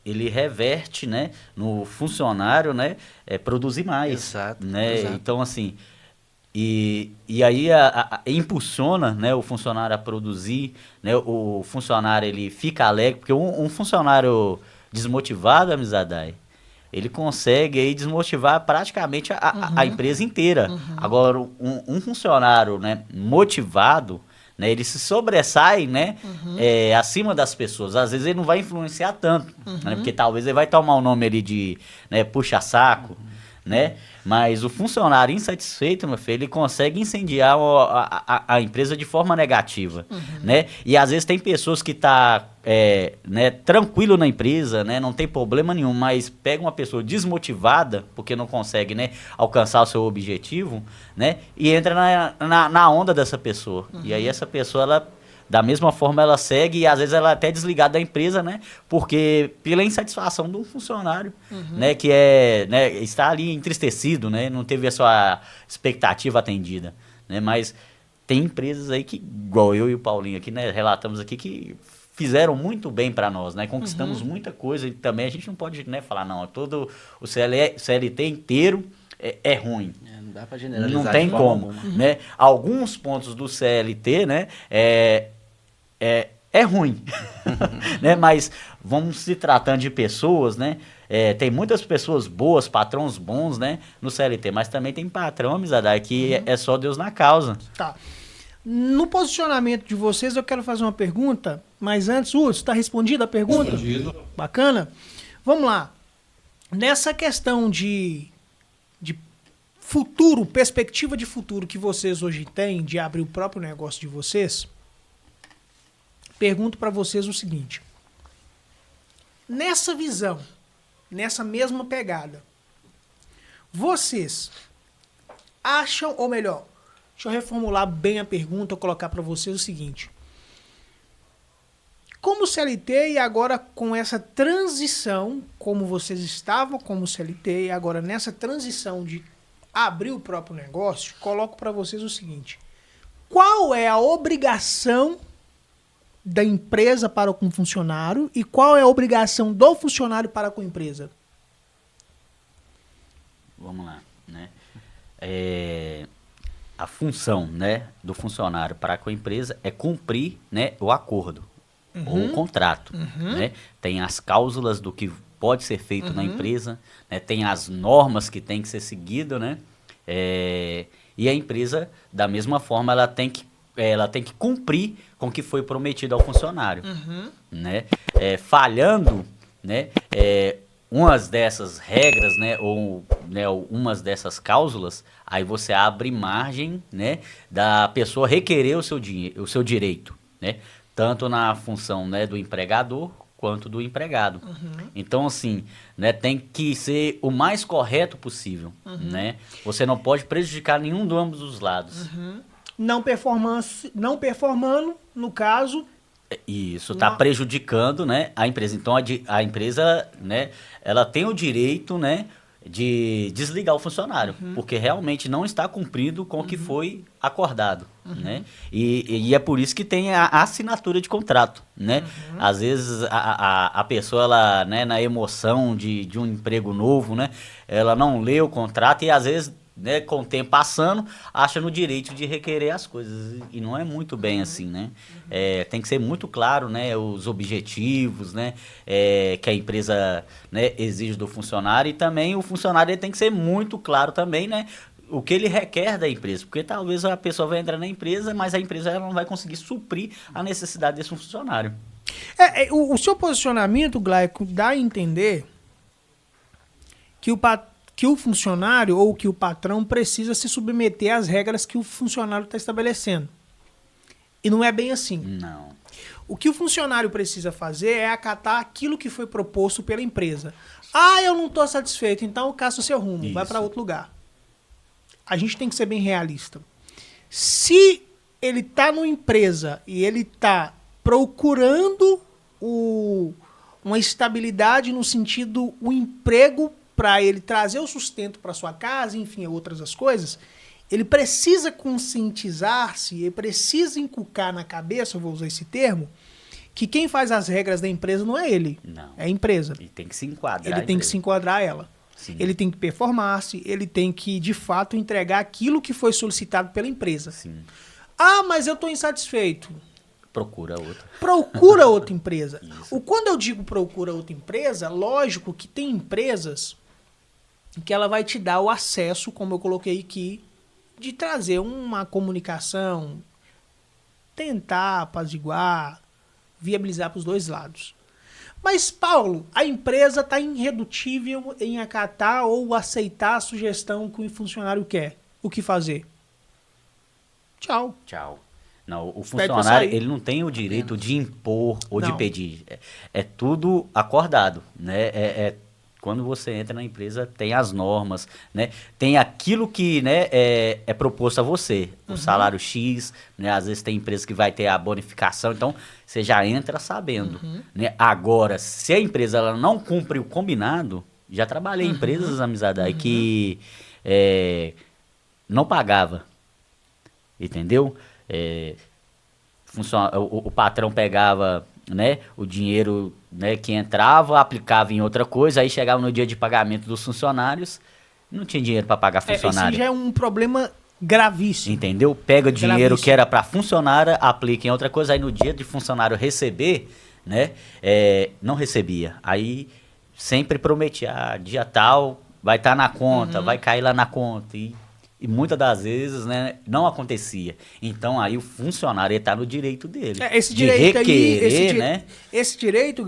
ele reverte, né, no funcionário, né, produzir mais. Exato, né? exato. Então, assim, e aí impulsiona, né, o funcionário a produzir, né, o funcionário ele fica alegre, porque um funcionário desmotivado, amizade, ele consegue aí desmotivar praticamente a empresa inteira. Agora, um funcionário, né, motivado, né, ele se sobressai, né, acima das pessoas. Às vezes ele não vai influenciar tanto, né, porque talvez ele vai tomar o nome ali de, né, puxa-saco, né? Mas o funcionário insatisfeito, meu filho, ele consegue incendiar a empresa de forma negativa, né? E às vezes tem pessoas que né, tranquilo na empresa, né, não tem problema nenhum, mas pega uma pessoa desmotivada, porque não consegue, né, alcançar o seu objetivo, né, e entra na onda dessa pessoa. E aí essa pessoa, ela, da mesma forma, ela segue e às vezes ela é até desligada da empresa, né, porque pela insatisfação de um funcionário, né, que né, está ali entristecido, né, não teve a sua expectativa atendida, né, mas tem empresas aí que, igual eu e o Paulinho aqui, né, relatamos aqui que fizeram muito bem para nós, né? Conquistamos muita coisa e também a gente não pode, né, falar, não, todo o CLT inteiro é ruim. Não dá para generalizar. Não tem como, né? Alguns pontos do CLT, né, é ruim, né? Mas vamos se tratando de pessoas, né? tem muitas pessoas boas, patrões bons, né, no CLT, mas também tem patrão, Amizadai, que é só Deus na causa. Tá. No posicionamento de vocês, eu quero fazer uma pergunta, mas antes, Urso, está respondida a pergunta? Respondido. Bacana. Vamos lá. Nessa questão de futuro, perspectiva de futuro que vocês hoje têm de abrir o próprio negócio de vocês, pergunto para vocês o seguinte. Nessa visão, nessa mesma pegada, vocês acham, ou melhor, deixa eu reformular bem a pergunta, colocar para vocês o seguinte. Como CLT e agora com essa transição, como vocês estavam como CLT e agora nessa transição de abrir o próprio negócio, coloco para vocês o seguinte. Qual é a obrigação da empresa para com o funcionário e qual é a obrigação do funcionário para com a empresa? Vamos lá, né? A função, né, do funcionário para com a empresa é cumprir, né, o acordo ou o contrato, né? Tem as cláusulas do que pode ser feito na empresa, né? Tem as normas que tem que ser seguidas, né? E a empresa, da mesma forma, ela tem que cumprir com o que foi prometido ao funcionário, né? Falhando, né, umas dessas regras, né, ou umas dessas cláusulas, aí você abre margem, né, da pessoa requerer o seu direito, né? Tanto na função, né, do empregador quanto do empregado. Então, assim, né, tem que ser o mais correto possível, né? Você não pode prejudicar nenhum de ambos os lados. Não performando, no caso... Isso, está prejudicando, né, a empresa. Então, a empresa, né, ela tem o direito, né, de desligar o funcionário, porque realmente não está cumprindo com o que foi acordado, né? E é por isso que tem a assinatura de contrato, né? Às vezes a pessoa, ela, né, na emoção de um emprego novo, né, ela não lê o contrato e às vezes, né, com o tempo passando, acha no direito de requerer as coisas. E não é muito bem assim, né? Tem que ser muito claro, né, os objetivos, né, que a empresa, né, exige do funcionário. E também o funcionário ele tem que ser muito claro também, né, o que ele requer da empresa. Porque talvez a pessoa vai entrar na empresa, mas a empresa ela não vai conseguir suprir a necessidade desse funcionário. O seu posicionamento, Glaico, dá a entender que o funcionário ou que o patrão precisa se submeter às regras que o funcionário está estabelecendo. E não é bem assim. Não. O que o funcionário precisa fazer é acatar aquilo que foi proposto pela empresa. Ah, eu não estou satisfeito, então caça o seu rumo, vai para outro lugar. A gente tem que ser bem realista. Se ele está numa empresa e ele está procurando uma estabilidade no sentido, o emprego para ele trazer o sustento para sua casa, enfim, outras as coisas, ele precisa conscientizar-se, ele precisa inculcar na cabeça, eu vou usar esse termo, que quem faz as regras da empresa não é ele, Não. é a empresa. Ele tem que se enquadrar. Ele tem que se enquadrar a ela. Sim. Ele tem que performar-se, ele tem que, de fato, entregar aquilo que foi solicitado pela empresa. Sim. Ah, mas eu estou insatisfeito. Procura outra. Procura outra empresa. Isso. Quando eu digo procura outra empresa, lógico que tem empresas que ela vai te dar o acesso, como eu coloquei aqui, de trazer uma comunicação, tentar apaziguar, viabilizar para os dois lados. Mas, Paulo, a empresa está irredutível em acatar ou aceitar a sugestão que o funcionário quer. O que fazer? Tchau. Tchau. Não, o Pede pra funcionário, sair. ele não tem o direito de impor ou de Não. pedir. É tudo acordado, né? Quando você entra na empresa, tem as normas, né? Tem aquilo que, né, é proposto a você. O salário X, né? Às vezes tem empresa que vai ter a bonificação, então você já entra sabendo, né? Agora, se a empresa ela não cumpre o combinado, já trabalhei em empresas, amizade, aí que não pagava, entendeu? O patrão pegava, né, o dinheiro, né, que entrava, aplicava em outra coisa, aí chegava no dia de pagamento dos funcionários, não tinha dinheiro para pagar funcionário. Esse já é um problema gravíssimo. Entendeu? Pega dinheiro Gravíssimo. que era para funcionário, aplica em outra coisa, aí no dia de funcionário receber, né, não recebia. Aí sempre prometia, dia tal, vai estar na conta, vai cair lá na conta. E muitas das vezes, né, não acontecia. Então, aí o funcionário está no direito dele. Esse direito de requerer, né? Esse direito,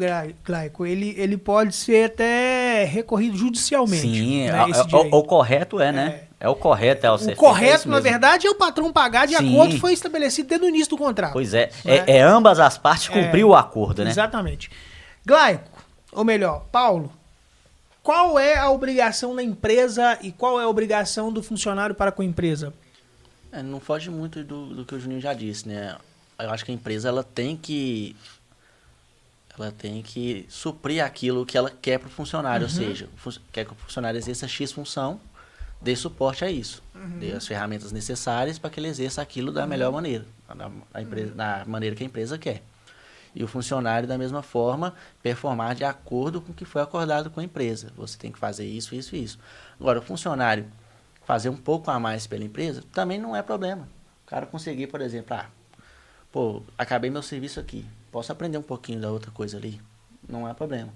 Glaico, ele pode ser até recorrido judicialmente. Sim, né, o correto né? É o correto. O correto, na verdade, é o patrão pagar de acordo que foi estabelecido desde o início do contrato. Pois é. Né? Ambas as partes cumprir o acordo, né? Exatamente. Glaico, ou melhor, Paulo, qual é a obrigação da empresa e qual é a obrigação do funcionário para com a empresa? Não foge muito do que o Juninho já disse, né? Eu acho que a empresa ela tem que suprir aquilo que ela quer para o funcionário, ou seja, quer que o funcionário exerça X função, dê suporte a isso, dê as ferramentas necessárias para que ele exerça aquilo da melhor maneira, da maneira que a empresa quer. E o funcionário, da mesma forma, performar de acordo com o que foi acordado com a empresa. Você tem que fazer isso, isso e isso. Agora, o funcionário fazer um pouco a mais pela empresa também não é problema. O cara conseguir, por exemplo, acabei meu serviço aqui, posso aprender um pouquinho da outra coisa ali? Não é problema.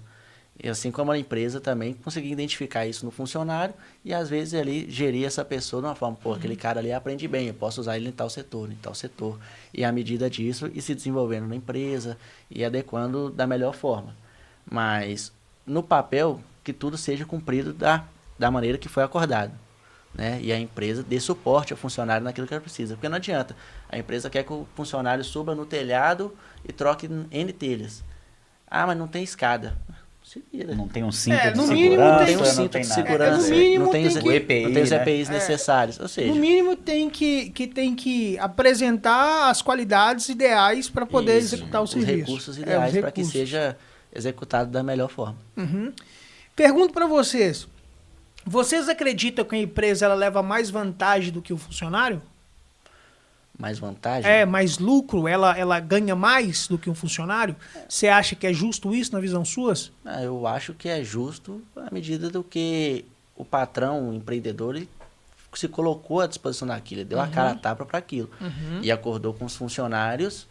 E assim como a empresa também conseguir identificar isso no funcionário e às vezes ali gerir essa pessoa de uma forma, aquele cara ali aprende bem, eu posso usar ele em tal setor. E à medida disso, ir se desenvolvendo na empresa e adequando da melhor forma. Mas no papel, que tudo seja cumprido da maneira que foi acordado. Né? E a empresa dê suporte ao funcionário naquilo que ela precisa. Porque não adianta. A empresa quer que o funcionário suba no telhado e troque N telhas. Mas não tem escada. Não tem um cinto de no segurança, mínimo tem um cinto de segurança, não tem os EPIs necessários. Ou seja, no mínimo tem que apresentar as qualidades ideais para poder executar o serviço. Os recursos ideais para que seja executado da melhor forma. Pergunto para vocês. Vocês acreditam que a empresa ela leva mais vantagem do que o funcionário? Mais vantagem? Mais lucro? Ela ganha mais do que um funcionário? Você acha que é justo isso na visão suas? Eu acho que é justo à medida do que o patrão, o empreendedor, ele se colocou à disposição daquilo, ele deu a cara a tapa para aquilo. E acordou com os funcionários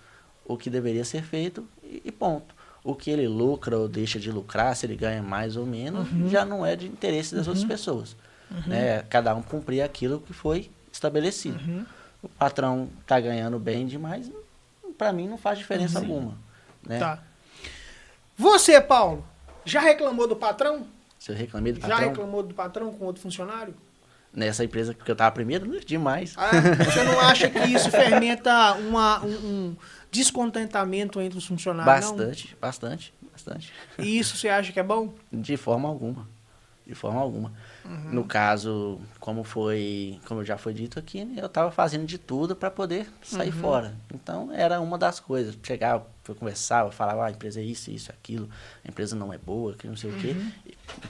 o que deveria ser feito e ponto. O que ele lucra ou deixa de lucrar, se ele ganha mais ou menos, já não é de interesse das outras pessoas. Né? Cada um cumprir aquilo que foi estabelecido. O patrão está ganhando bem demais, para mim não faz diferença alguma. Né? Tá. Você, Paulo, já reclamou do patrão? Se eu reclamei do patrão? Já reclamou do patrão com outro funcionário? Nessa empresa que eu estava primeiro, demais. Você não acha que isso fermenta um descontentamento entre os funcionários? Bastante. E isso você acha que é bom? De forma alguma. No caso, como já foi dito aqui, né, eu estava fazendo de tudo para poder sair fora. Então, era uma das coisas. Chegava, conversava, falava, a empresa é isso, aquilo, a empresa não é boa, que não sei o quê.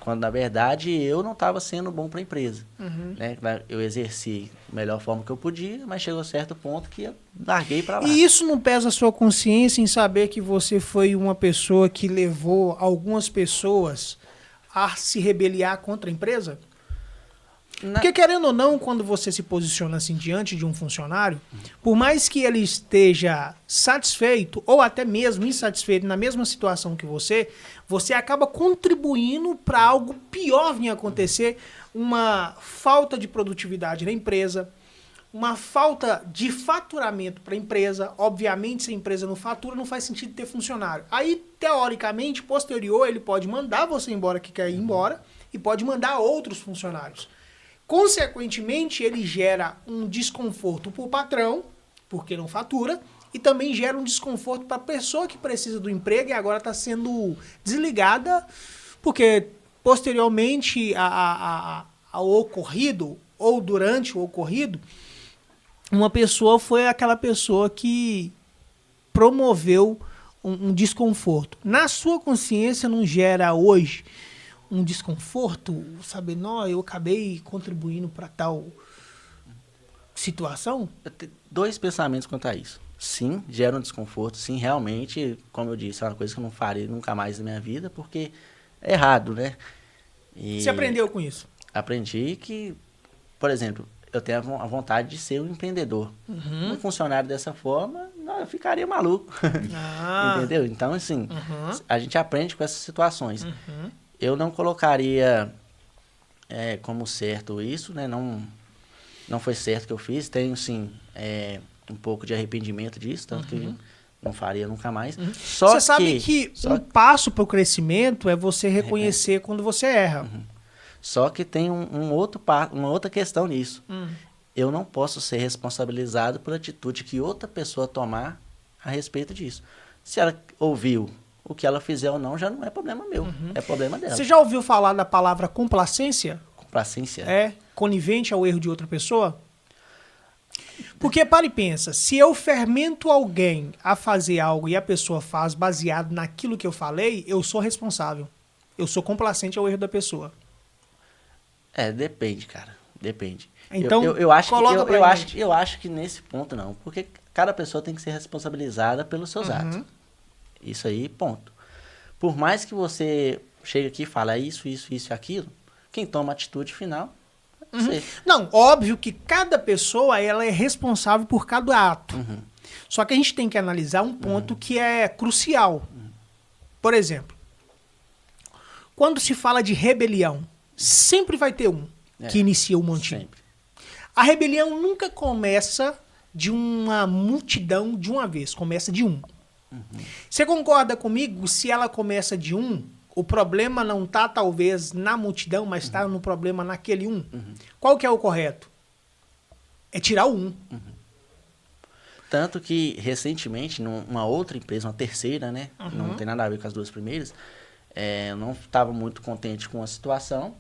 Quando, na verdade, eu não estava sendo bom para a empresa. Né? Eu exerci da melhor forma que eu podia, mas chegou a certo ponto que eu larguei para lá. E isso não pesa a sua consciência em saber que você foi uma pessoa que levou algumas pessoas a se rebeliar contra a empresa? Porque, querendo ou não, quando você se posiciona assim diante de um funcionário, por mais que ele esteja satisfeito ou até mesmo insatisfeito na mesma situação que você acaba contribuindo para algo pior vir acontecer, uma falta de produtividade na empresa, uma falta de faturamento para a empresa. Obviamente, se a empresa não fatura, não faz sentido ter funcionário. Aí, teoricamente, posterior, ele pode mandar você embora que quer ir embora e pode mandar outros funcionários. Consequentemente, ele gera um desconforto para o patrão, porque não fatura, e também gera um desconforto para a pessoa que precisa do emprego e agora está sendo desligada, porque posteriormente ao ocorrido, ou durante o ocorrido, uma pessoa foi aquela pessoa que promoveu um desconforto. Na sua consciência não gera hoje um desconforto, saber, não, eu acabei contribuindo para tal situação? Eu tenho dois pensamentos quanto a isso. Sim, gera um desconforto, sim, realmente, como eu disse, é uma coisa que eu não farei nunca mais na minha vida, porque é errado, né? E você aprendeu com isso? Aprendi que, por exemplo, eu tenho a vontade de ser um empreendedor. Um funcionário dessa forma, não, eu ficaria maluco. Entendeu? Então, assim, a gente aprende com essas situações. Eu não colocaria como certo isso, né? Não foi certo que eu fiz. Tenho, sim, um pouco de arrependimento disso, tanto que não faria nunca mais. Você sabe que um passo para o crescimento é você reconhecer quando você erra. Só que tem uma outra questão nisso. Eu não posso ser responsabilizado pela atitude que outra pessoa tomar a respeito disso. Se ela ouviu o que ela fizer ou não, já não é problema meu. É problema dela. Você já ouviu falar da palavra complacência? Complacência? É conivente ao erro de outra pessoa? Porque, para e pensa, se eu fermento alguém a fazer algo e a pessoa faz baseado naquilo que eu falei, eu sou responsável. Eu sou complacente ao erro da pessoa. Depende, cara. Depende. Então, eu acho que nesse ponto não. Porque cada pessoa tem que ser responsabilizada pelos seus atos. Isso aí, ponto. Por mais que você chegue aqui e fale isso e aquilo, quem toma a atitude final é você. Não, óbvio que cada pessoa ela é responsável por cada ato. Só que a gente tem que analisar um ponto que é crucial. Por exemplo, quando se fala de rebelião, sempre vai ter um que inicia o montinho. Sempre. A rebelião nunca começa de uma multidão de uma vez, começa de um. Você concorda comigo? Se ela começa de um, o problema não está talvez na multidão, mas está no problema naquele um. Qual que é o correto? É tirar o um. Tanto que, recentemente, numa outra empresa, uma terceira, né? Não tem nada a ver com as duas primeiras, eu não estava muito contente com a situação,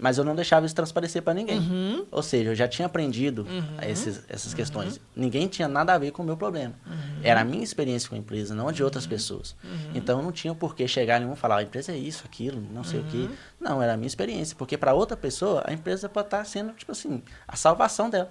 mas eu não deixava isso transparecer para ninguém. Ou seja, eu já tinha aprendido essas questões. Ninguém tinha nada a ver com o meu problema. Era a minha experiência com a empresa, não a de outras pessoas. Então, não tinha por que chegar nenhum e falar, a empresa é isso, aquilo, não sei o quê. Não, era a minha experiência. Porque para outra pessoa, a empresa pode estar sendo, tipo assim, a salvação dela.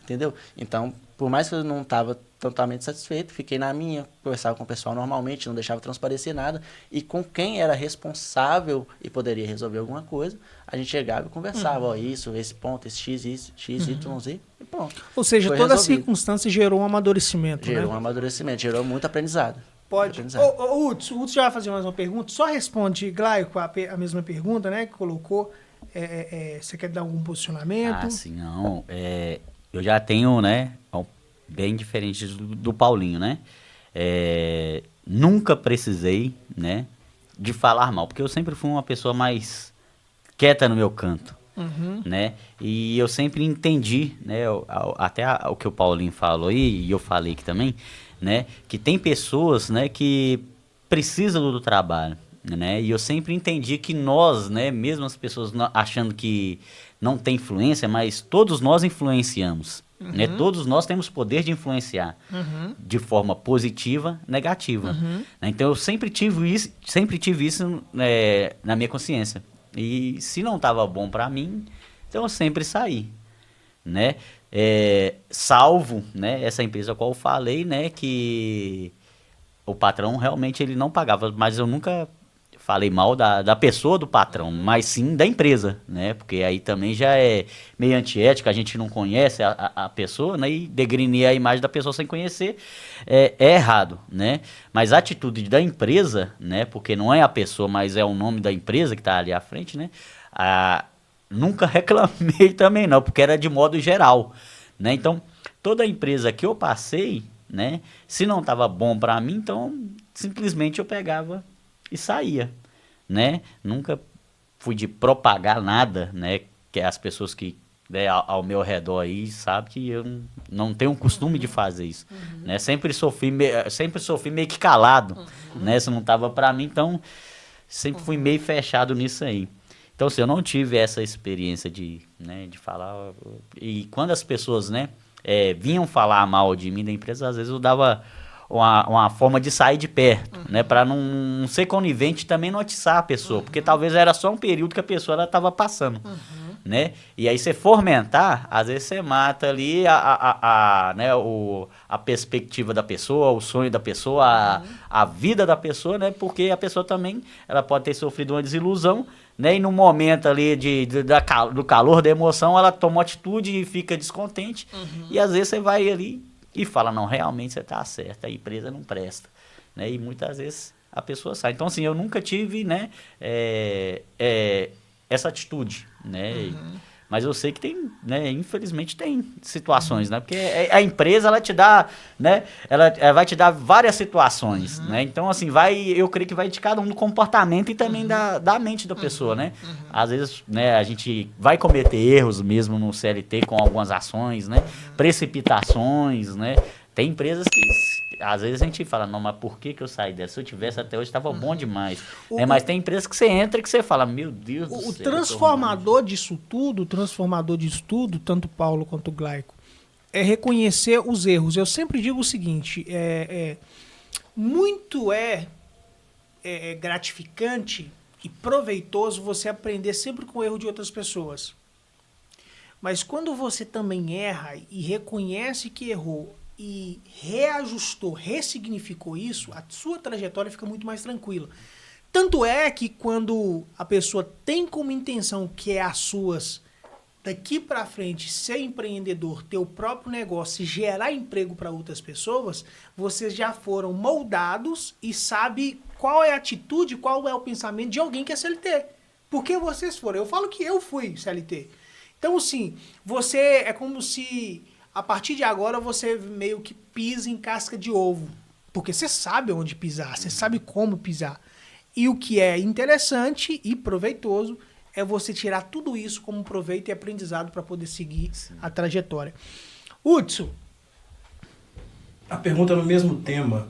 Entendeu? Então, por mais que eu não estava totalmente satisfeito, fiquei na minha, conversava com o pessoal normalmente, não deixava transparecer nada, e com quem era responsável e poderia resolver alguma coisa, a gente chegava e conversava, ó, isso, esse ponto, esse X, isso, X, Y, Z, e pronto. Ou seja, Foi toda resolvido. circunstância gerou um amadurecimento, Gerou um amadurecimento, gerou muito aprendizado. Pode. O Hudson já vai fazer mais uma pergunta. Só responde, Glaico, a mesma pergunta, né, que colocou. Você quer dar algum posicionamento? Sim, não. Eu já tenho, né, bem diferente do Paulinho, né? Nunca precisei, né, de falar mal, porque eu sempre fui uma pessoa mais quieta no meu canto, né? E eu sempre entendi, né, até o que o Paulinho falou e eu falei aqui também, né, que tem pessoas, né, que precisam do trabalho, né? E eu sempre entendi que nós, né, mesmo as pessoas achando que não tem influência, mas todos nós influenciamos, né? Todos nós temos poder de influenciar de forma positiva, negativa. Né? Então eu sempre tive isso na minha consciência. E se não estava bom para mim, então eu sempre saí, né? Salvo, né, essa empresa a qual eu falei, né, que o patrão realmente ele não pagava, mas eu nunca falei mal da pessoa do patrão, mas sim da empresa, né? Porque aí também já é meio antiético, a gente não conhece a pessoa, né? E degrinir a imagem da pessoa sem conhecer é errado, né? Mas a atitude da empresa, né? Porque não é a pessoa, mas é o nome da empresa que está ali à frente, né? Nunca reclamei também não, porque era de modo geral, né? Então, toda empresa que eu passei, né? Se não estava bom para mim, então simplesmente eu pegava e saía, né? Nunca fui de propagar nada, né? Que as pessoas que, né, ao meu redor aí sabem que eu não tenho o costume de fazer isso, né? Sempre sofri meio que calado, né? Se não tava para mim, então sempre fui meio fechado nisso aí. Então, assim, eu não tive essa experiência de falar. E quando as pessoas, né, vinham falar mal de mim da empresa, às vezes eu dava uma forma de sair de perto, né? Para não ser conivente, também não atiçar a pessoa, porque talvez era só um período que a pessoa estava passando, né? E aí você fomentar, às vezes você mata ali né, a perspectiva da pessoa, o sonho da pessoa, a vida da pessoa, né? Porque a pessoa também, ela pode ter sofrido uma desilusão, né? E no momento ali do calor, da emoção, ela toma atitude e fica descontente, e às vezes você vai ali e fala, não, realmente você está certo, a empresa não presta, né? E muitas vezes a pessoa sai. Então, assim, eu nunca tive, né, essa atitude, né? Mas eu sei que tem, né, infelizmente tem situações, né? Porque a empresa, ela te dá, né? Ela vai te dar várias situações, né? Então, assim, eu creio que vai de cada um do comportamento e também da mente da pessoa, né? Às vezes, né, a gente vai cometer erros mesmo no CLT com algumas ações, né? Precipitações, né? Tem empresas que... Às vezes a gente fala, não, mas por que eu saí dessa? Se eu tivesse até hoje, estava bom demais. Mas tem empresas que você entra e que você fala, meu Deus do céu. O transformador disso tudo, tanto o Paulo quanto o Glaico, é reconhecer os erros. Eu sempre digo o seguinte, muito gratificante e proveitoso você aprender sempre com o erro de outras pessoas. Mas quando você também erra e reconhece que errou, e reajustou, ressignificou isso, a sua trajetória fica muito mais tranquila. Tanto é que quando a pessoa tem como intenção, que é as suas, daqui para frente, ser empreendedor, ter o próprio negócio e gerar emprego para outras pessoas, vocês já foram moldados e sabe qual é a atitude, qual é o pensamento de alguém que é CLT. Porque vocês foram. Eu falo que eu fui CLT. Então, assim, você é como se... A partir de agora você meio que pisa em casca de ovo. Porque você sabe onde pisar, você sabe como pisar. E o que é interessante e proveitoso é você tirar tudo isso como proveito e aprendizado para poder seguir a trajetória. Hudson. A pergunta é no mesmo tema.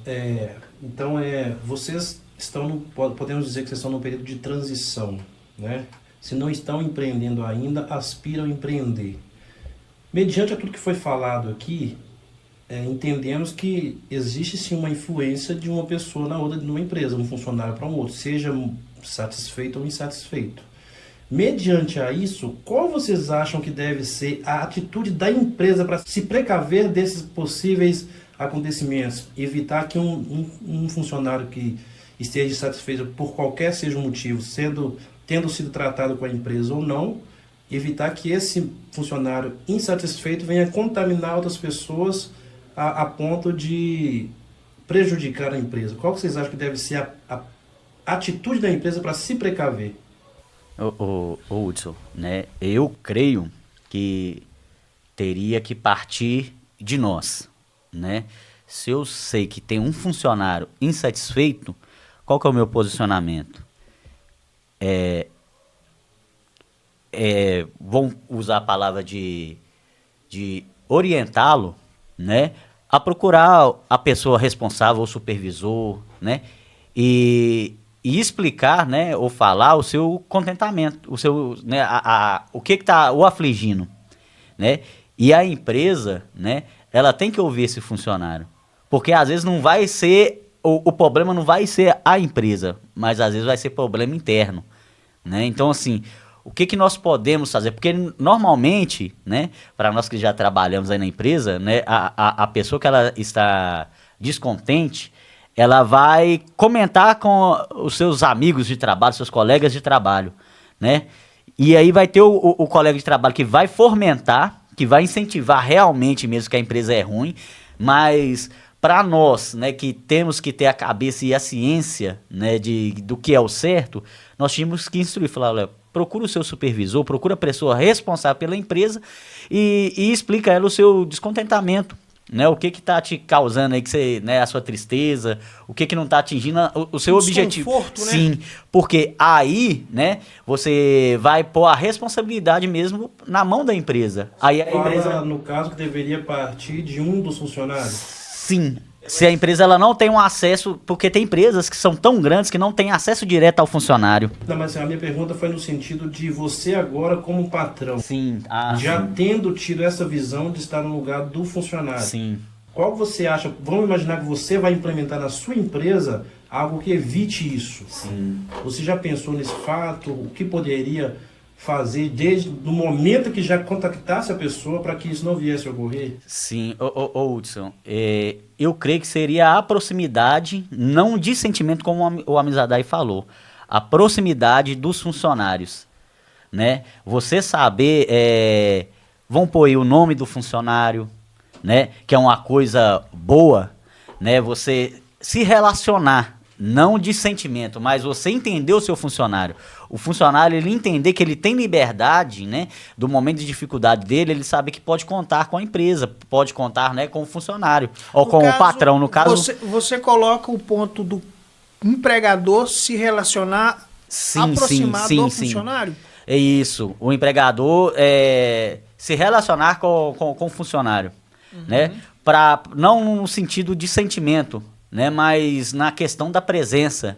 Então, vocês estão, podemos dizer que vocês estão num período de transição, né? Se não estão empreendendo ainda, aspiram a empreender. Mediante a tudo que foi falado aqui, entendemos que existe sim uma influência de uma pessoa na outra, de uma empresa, um funcionário para um outro, seja satisfeito ou insatisfeito. Mediante a isso, qual vocês acham que deve ser a atitude da empresa para se precaver desses possíveis acontecimentos? Evitar que um funcionário que esteja insatisfeito por qualquer seja o motivo, tendo sido tratado com a empresa ou não, evitar que esse funcionário insatisfeito venha contaminar outras pessoas a ponto de prejudicar a empresa. Qual que vocês acham que deve ser a atitude da empresa para se precaver? Hudson, né? Eu creio que teria que partir de nós, né? Se eu sei que tem um funcionário insatisfeito, qual que é o meu posicionamento? Vão usar a palavra de orientá-lo, né, a procurar a pessoa responsável, o supervisor, né, e explicar, né, ou falar o seu contentamento, o seu, né, o que está o afligindo, né, e a empresa, né, ela tem que ouvir esse funcionário, porque às vezes não vai ser, o problema não vai ser a empresa, mas às vezes vai ser problema interno, né, então assim, o que nós podemos fazer? Porque normalmente, né, para nós que já trabalhamos aí na empresa, né, a pessoa que ela está descontente, ela vai comentar com os seus amigos de trabalho, seus colegas de trabalho, né? E aí vai ter o colega de trabalho que vai fomentar, que vai incentivar realmente mesmo que a empresa é ruim, mas para nós, né, que temos que ter a cabeça e a ciência, né, do que é o certo, nós tínhamos que instruir, falar, olha, procura o seu supervisor, procura a pessoa responsável pela empresa e explica a ela o seu descontentamento, né? O que está te causando aí, que você, né, a sua tristeza, o que não está atingindo o seu objetivo. Né? Sim, porque aí, né, você vai pôr a responsabilidade mesmo na mão da empresa. Aí a empresa, no caso, que deveria partir de um dos funcionários? Sim. Se a empresa ela não tem um acesso, porque tem empresas que são tão grandes que não têm acesso direto ao funcionário. Não, mas a minha pergunta foi no sentido de você agora como patrão. Sim. Já sim. tendo tido essa visão de estar no lugar do funcionário. Sim. Qual você acha, vamos imaginar que você vai implementar na sua empresa algo que evite isso. Sim. Você já pensou nesse fato? O que poderia fazer desde o momento que já contactasse a pessoa para que isso não viesse a ocorrer? Sim, Hudson, eu creio que seria a proximidade, não de sentimento como o Amizadai falou, a proximidade dos funcionários, né? Você saber, vamos pôr aí o nome do funcionário, né? Que é uma coisa boa, né? Você se relacionar, não de sentimento, mas você entender o seu funcionário. O funcionário, ele entender que ele tem liberdade, né? Do momento de dificuldade dele, ele sabe que pode contar com a empresa, pode contar, né, com o funcionário, ou com o patrão, no caso. Você coloca o ponto do empregador se relacionar, aproximar do funcionário? É isso, o empregador se relacionar com o funcionário, né? Não no sentido de sentimento, né, mas na questão da presença,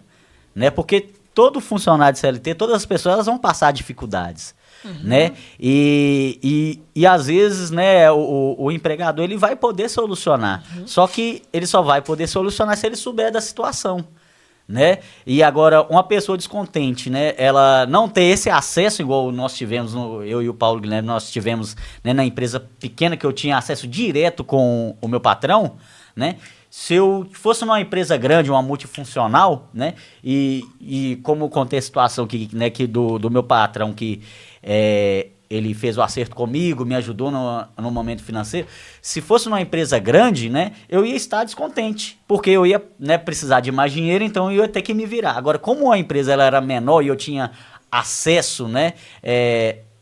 né, porque todo funcionário de CLT, todas as pessoas, elas vão passar dificuldades, né, e às vezes, né, o empregador, ele vai poder solucionar, só que ele só vai poder solucionar se ele souber da situação, né, e agora uma pessoa descontente, né, ela não ter esse acesso igual nós tivemos, eu e o Paulo Guilherme, nós tivemos, né, na empresa pequena que eu tinha acesso direto com o meu patrão, né. Se eu fosse numa empresa grande, uma multifuncional, né, e como eu contei a situação que do meu patrão, que ele fez o acerto comigo, me ajudou no momento financeiro, se fosse numa empresa grande, né, eu ia estar descontente, porque eu ia, né, precisar de mais dinheiro, então eu ia ter que me virar. Agora, como a empresa ela era menor e eu tinha acesso, né,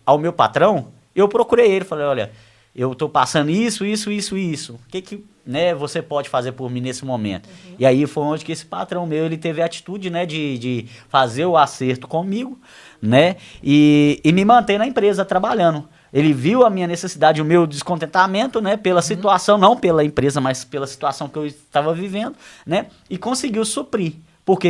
ao meu patrão, eu procurei ele, falei, olha, eu estou passando isso. O que né, você pode fazer por mim nesse momento? E aí foi onde que esse patrão meu, ele teve a atitude, né, de fazer o acerto comigo, né, e me manter na empresa trabalhando. Ele viu a minha necessidade, o meu descontentamento, né, pela situação, não pela empresa, mas pela situação que eu estava vivendo, né, e conseguiu suprir. Porque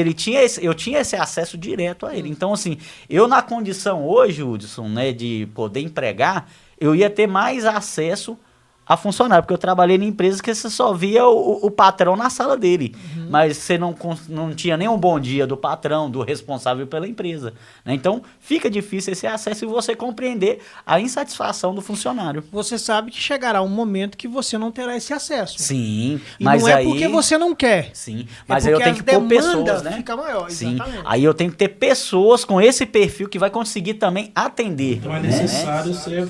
eu tinha esse acesso direto a ele. Então, assim, eu na condição hoje, Hudson, né, de poder empregar, eu ia ter mais acesso a funcionário, porque eu trabalhei em empresas que você só via o patrão na sala dele, mas você não tinha nem um bom dia do patrão, do responsável pela empresa, né? Então, fica difícil esse acesso e você compreender a insatisfação do funcionário. Você sabe que chegará um momento que você não terá esse acesso. Sim, e mas não é aí, porque você não quer. Sim, mas aí eu tenho que pôr pessoas, né? Fica maior, sim, exatamente. aí eu tenho que ter pessoas com esse perfil que vai conseguir também atender. Então é necessário você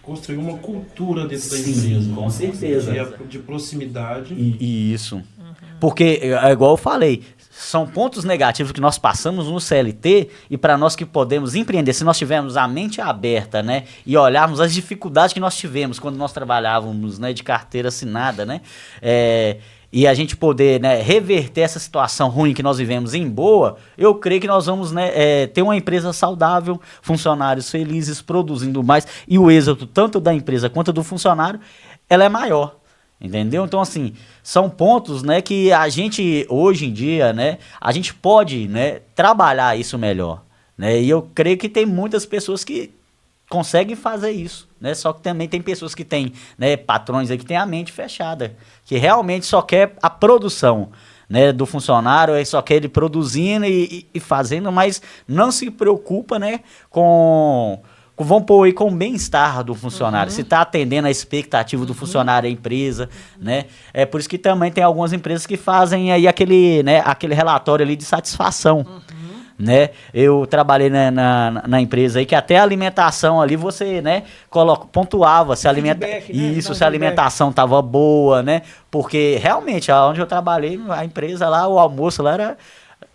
construir uma cultura dentro da empresa. Sim, com certeza. De proximidade. Isso. Porque, igual eu falei, são pontos negativos que nós passamos no CLT e para nós que podemos empreender, se nós tivermos a mente aberta, né, e olharmos as dificuldades que nós tivemos quando nós trabalhávamos, né, de carteira assinada, né, e a gente poder, né, reverter essa situação ruim que nós vivemos em boa, eu creio que nós vamos, né, ter uma empresa saudável, funcionários felizes, produzindo mais, e o êxito tanto da empresa quanto do funcionário, ela é maior, entendeu? Então, assim, são pontos, né, que a gente, hoje em dia, né, a gente pode, né, trabalhar isso melhor, né, e eu creio que tem muitas pessoas que conseguem fazer isso, né? Só que também tem pessoas que têm, né, patrões aí que têm a mente fechada, que realmente só quer a produção, né, do funcionário, aí só quer ele produzindo e fazendo, mas não se preocupa, né, vamos pôr aí com o bem-estar do funcionário, se está atendendo a expectativa do funcionário, a empresa, né? É por isso que também tem algumas empresas que fazem aí aquele relatório ali de satisfação. Né? Eu trabalhei na empresa aí que até a alimentação ali você, né, pontuava se, se a alimentação estava boa, né? Porque realmente, onde eu trabalhei, a empresa lá, o almoço lá era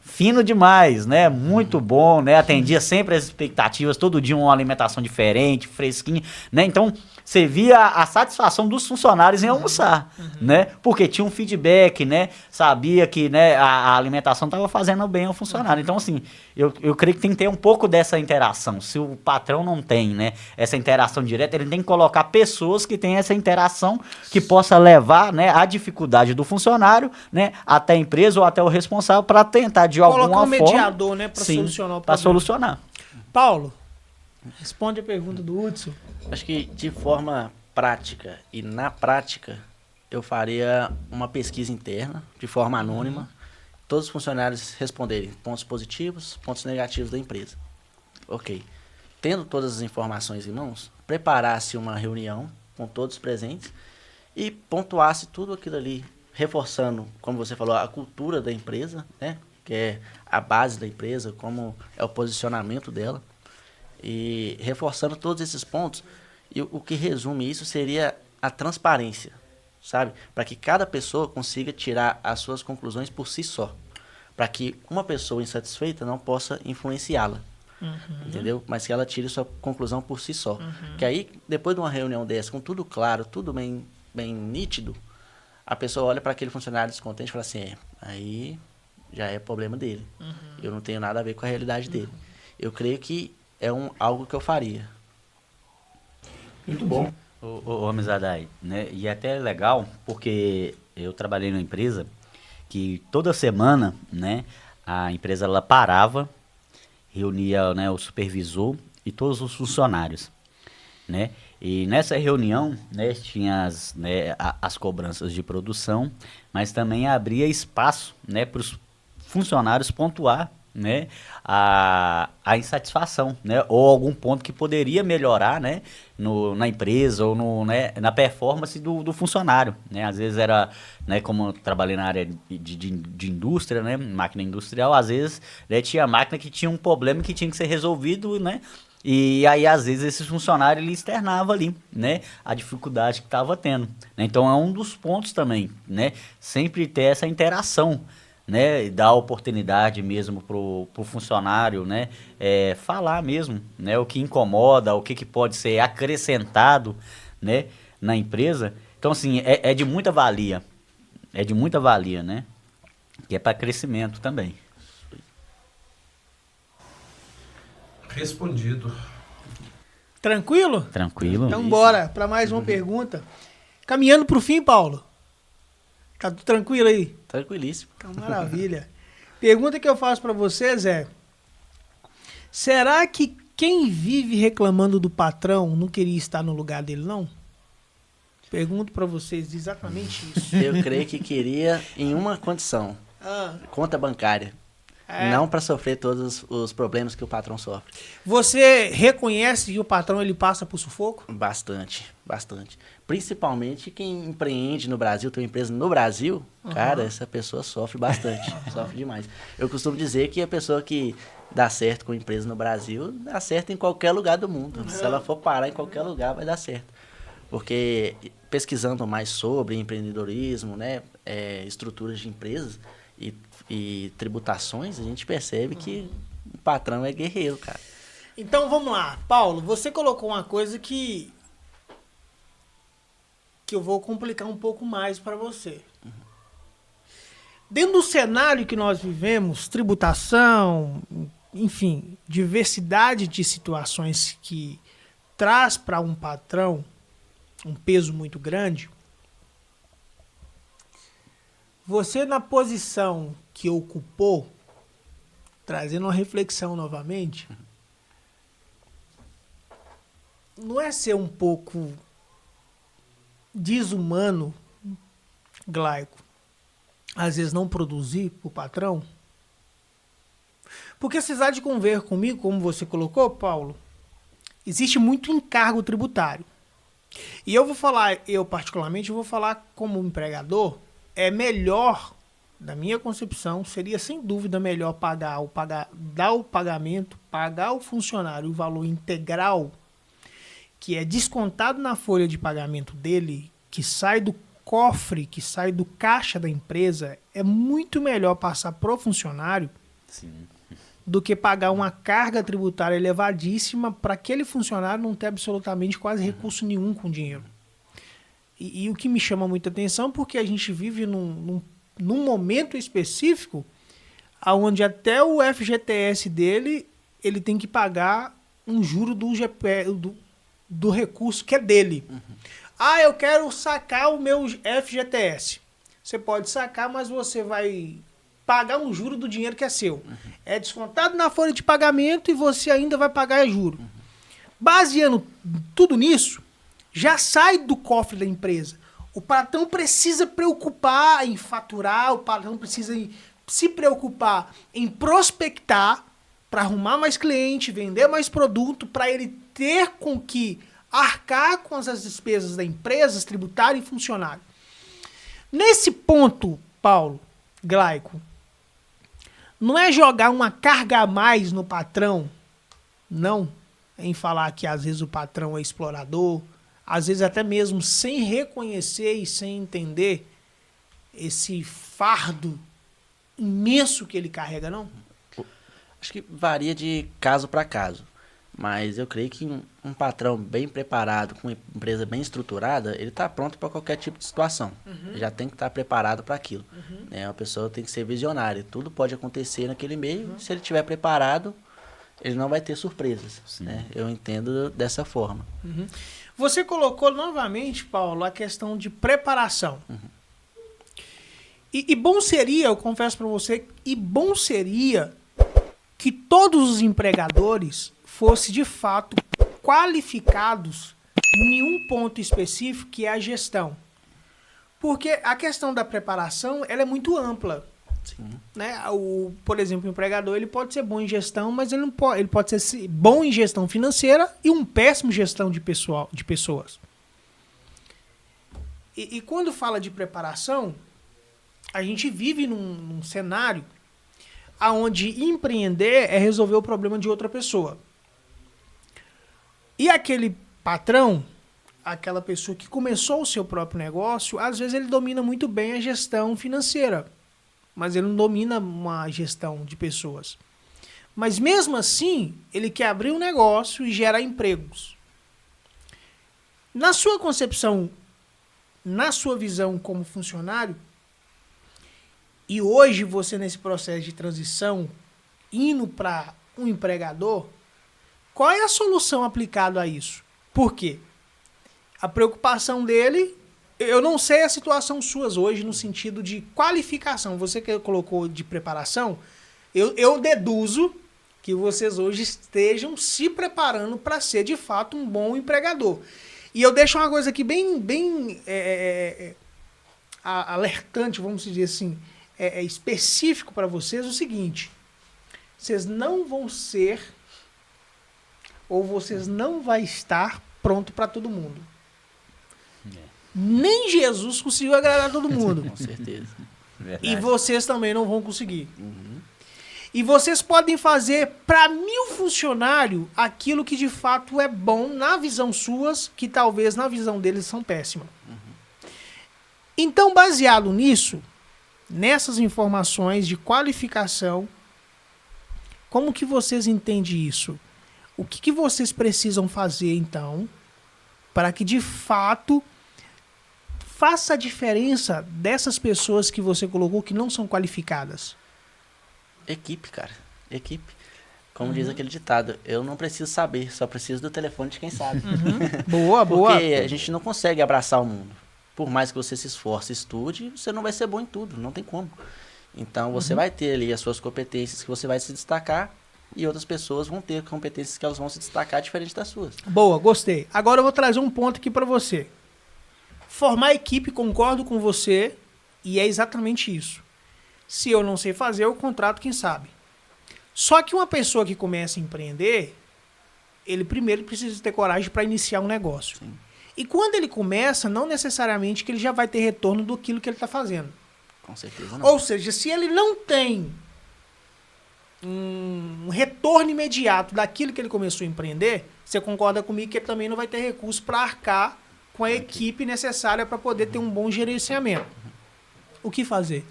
fino demais, né? Muito bom, né? Atendia sempre as expectativas, todo dia uma alimentação diferente, fresquinha, né? Então, você via a satisfação dos funcionários em almoçar, né? Porque tinha um feedback, né? Sabia que, né, a alimentação estava fazendo bem ao funcionário. Então, assim, eu creio que tem que ter um pouco dessa interação. Se o patrão não tem, né, essa interação direta, ele tem que colocar pessoas que têm essa interação que possa levar, né, a dificuldade do funcionário, né, até a empresa ou até o responsável para tentar de alguma forma... Colocar um mediador, né, para solucionar o problema. Para solucionar. Paulo, responde a pergunta do Hudson. Acho que de forma prática e na prática, eu faria uma pesquisa interna, de forma anônima, todos os funcionários responderem pontos positivos, pontos negativos da empresa. Ok. Tendo todas as informações em mãos, preparasse uma reunião com todos presentes e pontuasse tudo aquilo ali, reforçando, como você falou, a cultura da empresa, né, que é a base da empresa, como é o posicionamento dela, e reforçando todos esses pontos. E o que resume isso seria a transparência, sabe? Para que cada pessoa consiga tirar as suas conclusões por si só. para que uma pessoa insatisfeita não possa influenciá-la. Entendeu? Mas que ela tire sua conclusão por si só. Que aí, depois de uma reunião dessa, com tudo claro, tudo bem nítido, a pessoa olha para aquele funcionário descontente e fala assim, aí já é problema dele. Eu não tenho nada a ver com a realidade dele. Eu creio que é algo que eu faria. Muito bom. Ô, Amizadai, né? E é até legal, porque eu trabalhei numa empresa que toda semana, né, a empresa ela parava, reunia, né, o supervisor e todos os funcionários, né? E nessa reunião, né, tinha as cobranças de produção, mas também abria espaço, né, para os funcionários pontuar, né, a insatisfação, né, ou algum ponto que poderia melhorar, né, na empresa ou na performance do funcionário, né. Às vezes era, né, como eu trabalhei na área de indústria, né, máquina industrial, às vezes, né, tinha máquina que tinha um problema que tinha que ser resolvido, né. E aí, às vezes, esse funcionário ele externava ali, né, a dificuldade que estava tendo, né? Então, é um dos pontos também, né, sempre ter essa interação, né, dar oportunidade mesmo pro funcionário, né, falar mesmo, né, o que incomoda, o que pode ser acrescentado, né, na empresa. Então, assim, é de muita valia, né, que é para crescimento também. Respondido. Tranquilo? Tranquilo? Então bora para mais uma pergunta. Caminhando pro fim, Paulo. Tá tudo tranquilo aí? Tranquilíssimo. Então, maravilha. Pergunta que eu faço para vocês é: será que quem vive reclamando do patrão não queria estar no lugar dele, não? Pergunto para vocês exatamente isso. Eu creio que queria em uma condição. Conta bancária. Não para sofrer todos os problemas que o patrão sofre. Você reconhece que o patrão ele passa por sufoco? Bastante, bastante. Principalmente quem empreende no Brasil, tem uma empresa no Brasil, cara, essa pessoa sofre bastante, sofre demais. Eu costumo dizer que a pessoa que dá certo com empresa no Brasil, dá certo em qualquer lugar do mundo. Se ela for parar em qualquer lugar, vai dar certo. Porque pesquisando mais sobre empreendedorismo, né, estruturas de empresas e tributações, a gente percebe que o patrão é guerreiro, cara. Então vamos lá, Paulo, você colocou uma coisa que eu vou complicar um pouco mais para você. Dentro do cenário que nós vivemos, tributação, enfim, diversidade de situações que traz para um patrão um peso muito grande, você na posição que ocupou, trazendo uma reflexão novamente, não é ser um pouco desumano, Glaico, às vezes não produzir para o patrão? Porque vocês há de conver comigo, como você colocou, Paulo, existe muito encargo tributário. E eu vou falar, eu particularmente vou falar como empregador, é melhor, na minha concepção, seria sem dúvida melhor dar o pagamento, pagar o funcionário o valor integral, que é descontado na folha de pagamento dele, que sai do cofre, que sai do caixa da empresa, é muito melhor passar pro funcionário. Sim. Do que pagar uma carga tributária elevadíssima para aquele funcionário não ter absolutamente quase recurso nenhum com dinheiro. E o que me chama muita atenção, porque a gente vive num momento específico onde até o FGTS dele, ele tem que pagar um juro do recurso que é dele. Ah, eu quero sacar o meu FGTS. Você pode sacar, mas você vai pagar um juro do dinheiro que é seu. É descontado na folha de pagamento e você ainda vai pagar juro. Baseando tudo nisso, já sai do cofre da empresa. O patrão precisa preocupar em faturar, o patrão precisa se preocupar em prospectar para arrumar mais cliente, vender mais produto, para ele ter com que arcar com as despesas da empresa, tributário e funcionário. Nesse ponto, Paulo, Glaico, não é jogar uma carga a mais no patrão, não, em falar que às vezes o patrão é explorador, às vezes até mesmo sem reconhecer e sem entender esse fardo imenso que ele carrega, não? Acho que varia de caso para caso. Mas eu creio que um patrão bem preparado, com uma empresa bem estruturada, ele está pronto para qualquer tipo de situação. Ele já tem que estar preparado para aquilo. Né? Uma pessoa tem que ser visionária. Tudo pode acontecer naquele meio. Se ele estiver preparado, ele não vai ter surpresas. Né? Eu entendo dessa forma. Você colocou novamente, Paulo, a questão de preparação. E bom seria, eu confesso para você, e bom seria que todos os empregadores fossem de fato qualificados em um ponto específico, que é a gestão. Porque a questão da preparação, ela é muito ampla. Sim. Né? Por exemplo, o empregador ele pode ser bom em gestão, mas ele pode ser bom em gestão financeira e um péssimo gestão de pessoas. E quando fala de preparação, a gente vive num cenário onde empreender é resolver o problema de outra pessoa. E aquele patrão, aquela pessoa que começou o seu próprio negócio, às vezes ele domina muito bem a gestão financeira, mas ele não domina uma gestão de pessoas. Mas mesmo assim, ele quer abrir um negócio e gerar empregos. Na sua concepção, na sua visão como funcionário, e hoje você nesse processo de transição, indo para um empregador, qual é a solução aplicada a isso? Por quê? A preocupação dele, eu não sei a situação suas hoje no sentido de qualificação. Você que colocou de preparação, eu deduzo que vocês hoje estejam se preparando para ser de fato um bom empregador. E eu deixo uma coisa aqui bem alertante, vamos dizer assim, específico para vocês, o seguinte: vocês não vão ser, ou vocês não vai estar pronto para todo mundo. Nem Jesus conseguiu agradar todo mundo. Com certeza. E vocês também não vão conseguir. E vocês podem fazer para 1000 funcionários aquilo que de fato é bom na visão suas, que talvez na visão deles são péssimas. Então, baseado nisso, nessas informações de qualificação, como que vocês entendem isso? O que vocês precisam fazer, então, para que de fato faça a diferença dessas pessoas que você colocou que não são qualificadas? Equipe, cara. Equipe. Como diz aquele ditado, eu não preciso saber, só preciso do telefone de quem sabe. Boa. Porque a gente não consegue abraçar o mundo. Por mais que você se esforce, estude, você não vai ser bom em tudo, não tem como. Então você vai ter ali as suas competências que você vai se destacar e outras pessoas vão ter competências que elas vão se destacar diferente das suas. Boa, gostei. Agora eu vou trazer um ponto aqui para você. Formar equipe, concordo com você, e é exatamente isso. Se eu não sei fazer, eu contrato quem sabe. Só que uma pessoa que começa a empreender, ele primeiro precisa ter coragem para iniciar um negócio. Sim. E quando ele começa, não necessariamente que ele já vai ter retorno do que ele está fazendo. Com certeza não. Ou seja, se ele não tem um retorno imediato daquilo que ele começou a empreender, você concorda comigo que ele também não vai ter recurso para arcar com a equipe necessária para poder ter um bom gerenciamento. O que fazer?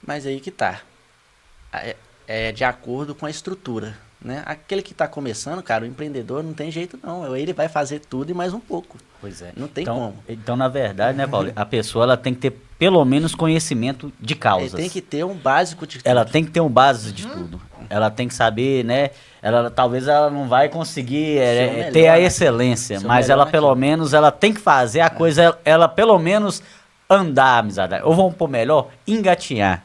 Mas aí que tá. É de acordo com a estrutura, né? Aquele que está começando, cara, o empreendedor não tem jeito não. Ele vai fazer tudo e mais um pouco. Pois é. Não tem então, como. Então, na verdade, né, Paulo, a pessoa ela tem que ter pelo menos conhecimento de causas. Ele tem que ter um básico de tudo. Ela tem que ter um básico de tudo. Ela tem que saber, né? Talvez ela não vai conseguir melhor, ter a né? excelência, Ser mas melhor ela naquilo. pelo menos ela tem que fazer a coisa, ela pelo menos andar, amizade. Ou vamos pôr melhor, engatinhar,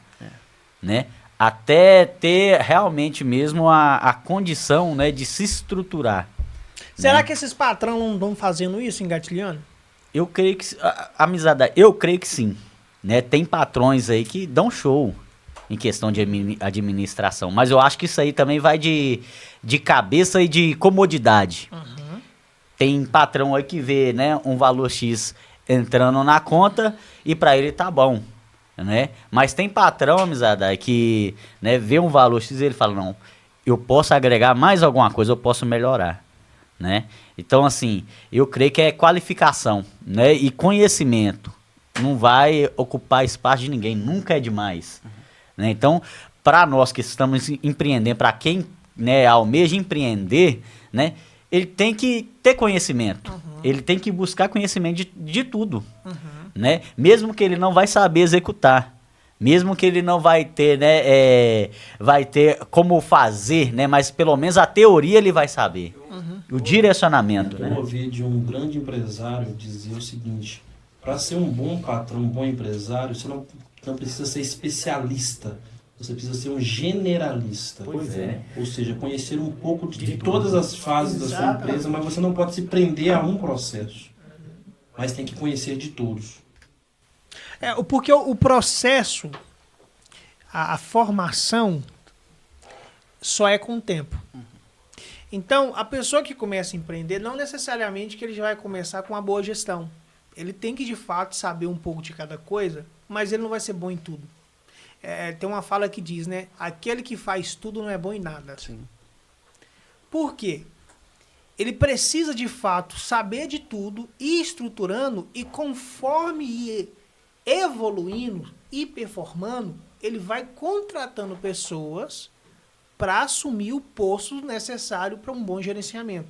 né? Até ter realmente mesmo a condição, né, de se estruturar. Será que esses patrões não estão fazendo isso, engatilhando? Eu creio que, amizade, eu creio que sim, né? Tem patrões aí que dão show em questão de administração, mas eu acho que isso aí também vai de cabeça e de comodidade. Tem patrão aí que vê, né, um valor X entrando na conta e para ele tá bom, né? Mas tem patrão, amizade, que, né, vê um valor X e ele fala, não, eu posso agregar mais alguma coisa, eu posso melhorar, né? Então, assim, eu creio que é qualificação, né, e conhecimento. Não vai ocupar espaço de ninguém, nunca é demais, né? Então, para nós que estamos empreendendo, para quem, né, almeja empreender, né, ele tem que ter conhecimento, ele tem que buscar conhecimento de tudo, né? Mesmo que ele não vai saber executar, mesmo que ele não vai ter, né, vai ter como fazer, né, mas pelo menos a teoria ele vai saber, o direcionamento, Eu né? ouvi de um grande empresário dizer o seguinte: para ser um bom patrão, um bom empresário, você não precisa ser especialista, você precisa ser um generalista. Pois é. Ou seja, conhecer um pouco de todas as fases da sua empresa, mas você não pode se prender a um processo, mas tem que conhecer de todos. Porque o processo, a formação, só é com o tempo. Então, a pessoa que começa a empreender, não necessariamente que ele já vai começar com uma boa gestão. Ele tem que, de fato, saber um pouco de cada coisa, mas ele não vai ser bom em tudo. Tem uma fala que diz, né? Aquele que faz tudo não é bom em nada. Sim. Por quê? Ele precisa, de fato, saber de tudo, ir estruturando, e conforme ir evoluindo e performando, ele vai contratando pessoas para assumir o posto necessário para um bom gerenciamento.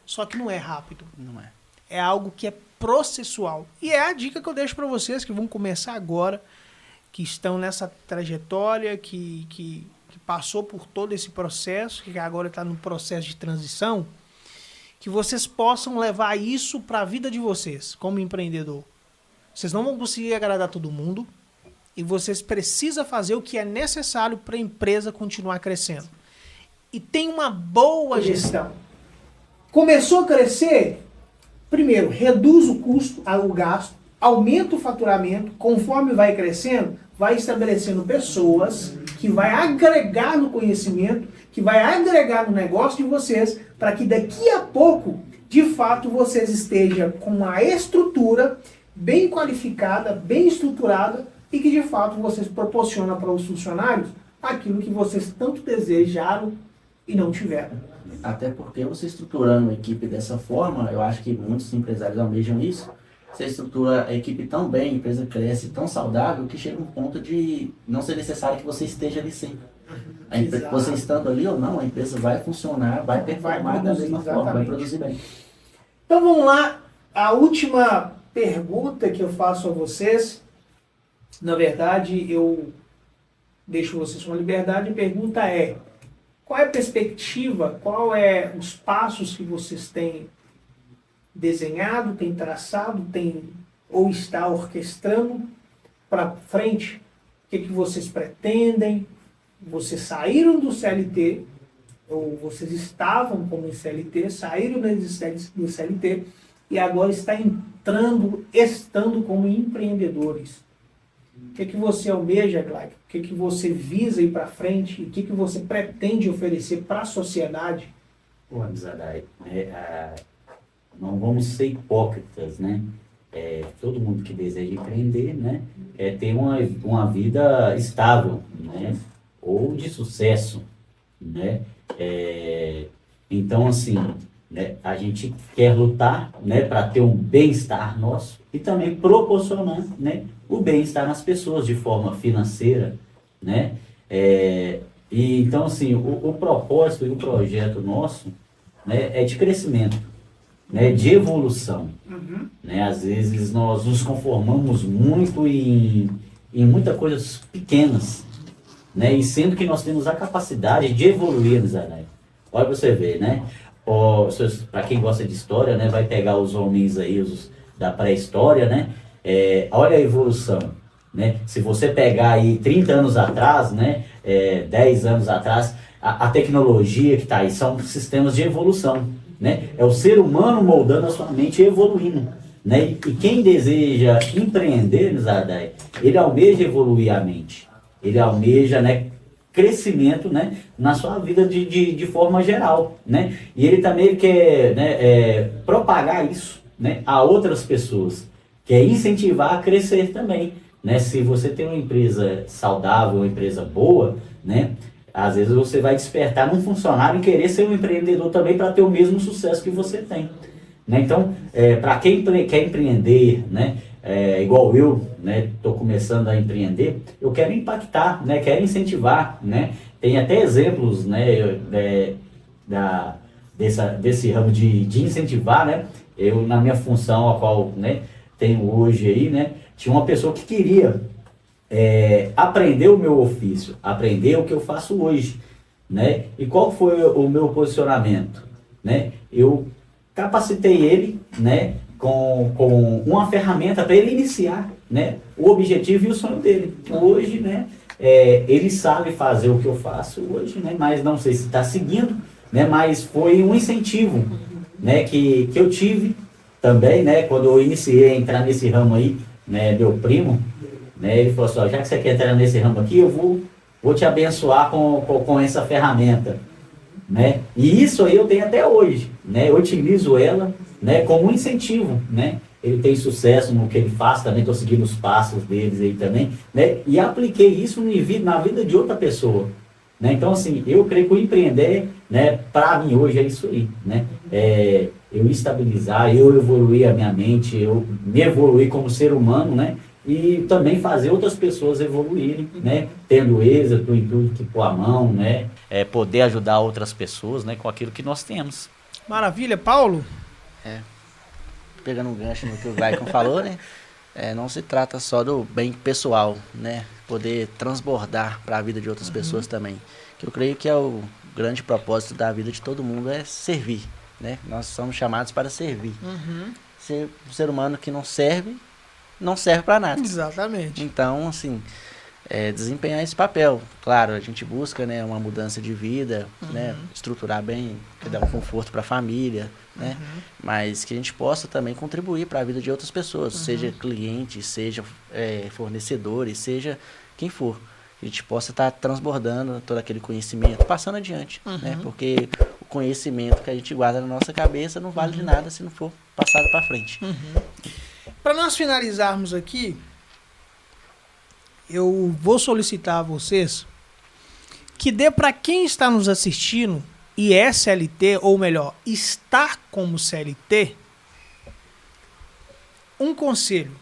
Só que não é rápido. Não é. É algo que é processual. E é a dica que eu deixo para vocês que vão começar agora, que estão nessa trajetória, que passou por todo esse processo, que agora está no processo de transição, que vocês possam levar isso para a vida de vocês, como empreendedor. Vocês não vão conseguir agradar todo mundo, e vocês precisam fazer o que é necessário para a empresa continuar crescendo. E tem uma boa gestão. Começou a crescer, primeiro, reduz o custo, o gasto, aumenta o faturamento, conforme vai crescendo, vai estabelecendo pessoas que vai agregar no conhecimento, que vai agregar no negócio de vocês, para que daqui a pouco, de fato, vocês estejam com uma estrutura bem qualificada, bem estruturada, e que de fato vocês proporcionam para os funcionários aquilo que vocês tanto desejaram e não tiveram. Até porque você estruturando uma equipe dessa forma, eu acho que muitos empresários almejam isso, você estrutura a equipe tão bem, a empresa cresce tão saudável, que chega um ponto de não ser necessário que você esteja ali sempre. Você estando ali ou não, a empresa vai funcionar, vai performar da mesma forma, vai produzir bem. Então vamos lá, a última pergunta que eu faço a vocês. Na verdade, eu deixo vocês com a liberdade. A pergunta é: qual é a perspectiva, qual é os passos que vocês têm desenhado, têm traçado, ou está orquestrando para frente? O que vocês pretendem? Vocês saíram do CLT, ou vocês estavam como CLT, saíram do CLT e agora está estando como empreendedores. O que você almeja, Glaico? O que você visa ir para frente? O que você pretende oferecer para a sociedade? Pô, Amizadai, não vamos ser hipócritas, né? Todo mundo que deseja empreender, né? Ter uma vida estável, né? Ou de sucesso, né? Então, assim, né, a gente quer lutar, né, para ter um bem-estar nosso e também proporcionar, né, o bem-estar nas pessoas de forma financeira, né? E então, assim, o propósito e o projeto nosso, né, é de crescimento, né, de evolução. Né? Às vezes nós nos conformamos muito em muitas coisas pequenas, né? E sendo que nós temos a capacidade de evoluir, né? Olha pra você ver, né? Para quem gosta de história, né, vai pegar os homens aí da pré-história, né? Olha a evolução, né? Se você pegar aí 30 anos atrás, né, 10 anos atrás, a tecnologia que está aí são sistemas de evolução, né? É o ser humano moldando a sua mente e evoluindo, né? E quem deseja empreender, Zadai, ele almeja evoluir a mente, ele almeja, né, crescimento, né, na sua vida de forma geral, né? E ele também quer, né, propagar isso, né, a outras pessoas, quer incentivar a crescer também, né? Se você tem uma empresa saudável, uma empresa boa, né, às vezes você vai despertar num funcionário e querer ser um empreendedor também para ter o mesmo sucesso que você tem, né? Então, para quem quer empreender, né, igual eu, né, estou começando a empreender, eu quero impactar, né, quero incentivar, né, tem até exemplos, né, desse ramo de incentivar, né, eu na minha função, a qual, né, tenho hoje aí, né, tinha uma pessoa que queria aprender o meu ofício, aprender o que eu faço hoje, né, e qual foi o meu posicionamento, né, eu capacitei ele, né, com uma ferramenta para ele iniciar, né, o objetivo e o sonho dele. Hoje, né, ele sabe fazer o que eu faço hoje, né, mas não sei se está seguindo, né, mas foi um incentivo, né, que eu tive também, né, quando eu iniciei a entrar nesse ramo aí, né, meu primo, né, ele falou assim, ó, já que você quer entrar nesse ramo aqui, eu vou te abençoar com essa ferramenta, né, e isso aí eu tenho até hoje, né, eu utilizo ela, né, como um incentivo, né, ele tem sucesso no que ele faz, também estou seguindo os passos deles aí também, né, e apliquei isso na vida de outra pessoa, né, então assim, eu creio que o empreender, né, para mim hoje é isso aí, né, eu estabilizar, eu evoluir a minha mente, eu me evoluir como ser humano, né, e também fazer outras pessoas evoluírem, né, tendo êxito em tudo que pôr a mão, né, poder ajudar outras pessoas, né, com aquilo que nós temos. Maravilha, Paulo? Pegando um gancho no que o Glaicon falou, né? Não se trata só do bem pessoal, né? Poder transbordar para a vida de outras pessoas também. Que eu creio que é o grande propósito da vida de todo mundo é servir, né? Nós somos chamados para servir. Ser um ser humano que não serve para nada. Exatamente. Então, assim, desempenhar esse papel. Claro, a gente busca, né, uma mudança de vida, né, estruturar bem, dar um conforto para a família, né, mas que a gente possa também contribuir para a vida de outras pessoas, seja clientes, seja fornecedores, seja quem for. Que a gente possa estar transbordando todo aquele conhecimento, passando adiante, né, porque o conhecimento que a gente guarda na nossa cabeça não vale de nada se não for passado para frente. Para nós finalizarmos aqui, eu vou solicitar a vocês que dê para quem está nos assistindo e é CLT, ou melhor, está como CLT, um conselho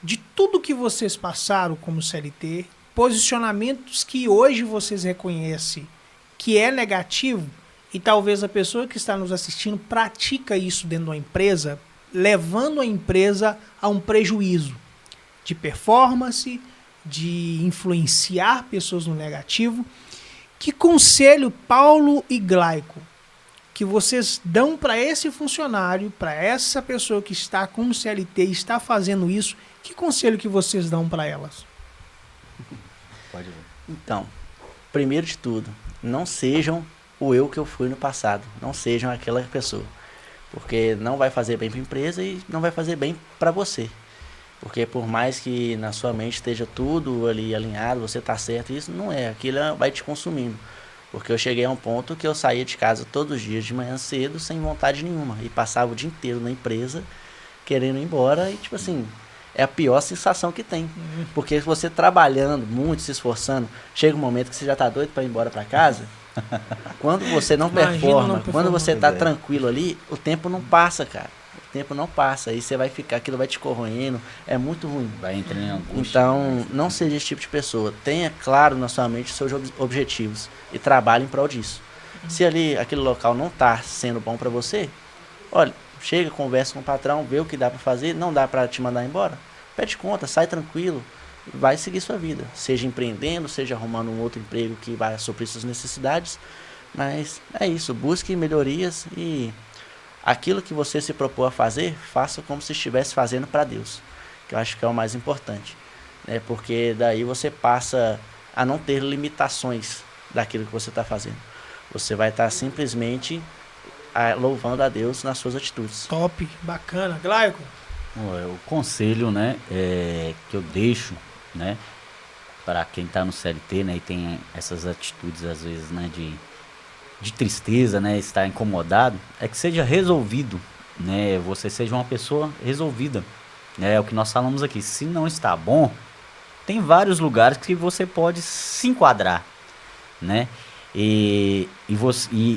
de tudo que vocês passaram como CLT, posicionamentos que hoje vocês reconhecem que é negativo e talvez a pessoa que está nos assistindo pratica isso dentro de uma empresa, levando a empresa a um prejuízo de performance, de influenciar pessoas no negativo. Que conselho, Paulo e Glaicon, que vocês dão para esse funcionário, para essa pessoa que está como CLT e está fazendo isso, que conselho que vocês dão para elas? Pode ver. Então, primeiro de tudo, não sejam o eu que eu fui no passado, não sejam aquela pessoa, porque não vai fazer bem para a empresa e não vai fazer bem para você. Porque por mais que na sua mente esteja tudo ali alinhado, você está certo, isso não é, aquilo vai te consumindo. Porque eu cheguei a um ponto que eu saía de casa todos os dias de manhã cedo, sem vontade nenhuma, e passava o dia inteiro na empresa, querendo ir embora, e tipo assim, é a pior sensação que tem. Porque você trabalhando muito, se esforçando, chega um momento que você já está doido para ir embora para casa, quando você não performa, quando você está tranquilo ali, o tempo não passa, cara. O tempo não passa, aí você vai ficar, aquilo vai te corroendo, é muito ruim. Vai entrando em angústia. Então, não seja esse tipo de pessoa. Tenha claro na sua mente os seus objetivos e trabalhe em prol disso. Se ali, aquele local não está sendo bom para você, olha, chega, conversa com o patrão, vê o que dá para fazer, não dá para te mandar embora, pede conta, sai tranquilo, vai seguir sua vida. Seja empreendendo, seja arrumando um outro emprego que vai suprir suas necessidades, mas é isso, busque melhorias e aquilo que você se propôs a fazer, faça como se estivesse fazendo para Deus, que eu acho que é o mais importante, né? Porque daí você passa a não ter limitações daquilo que você está fazendo. Você vai estar simplesmente louvando a Deus nas suas atitudes. Top, bacana. Glaicon? O conselho, né, que eu deixo, né, para quem está no CLT, né, e tem essas atitudes às vezes, né, de tristeza, né, estar incomodado, é que seja resolvido, né, você seja uma pessoa resolvida, né, é o que nós falamos aqui. Se não está bom, tem vários lugares que você pode se enquadrar, né, e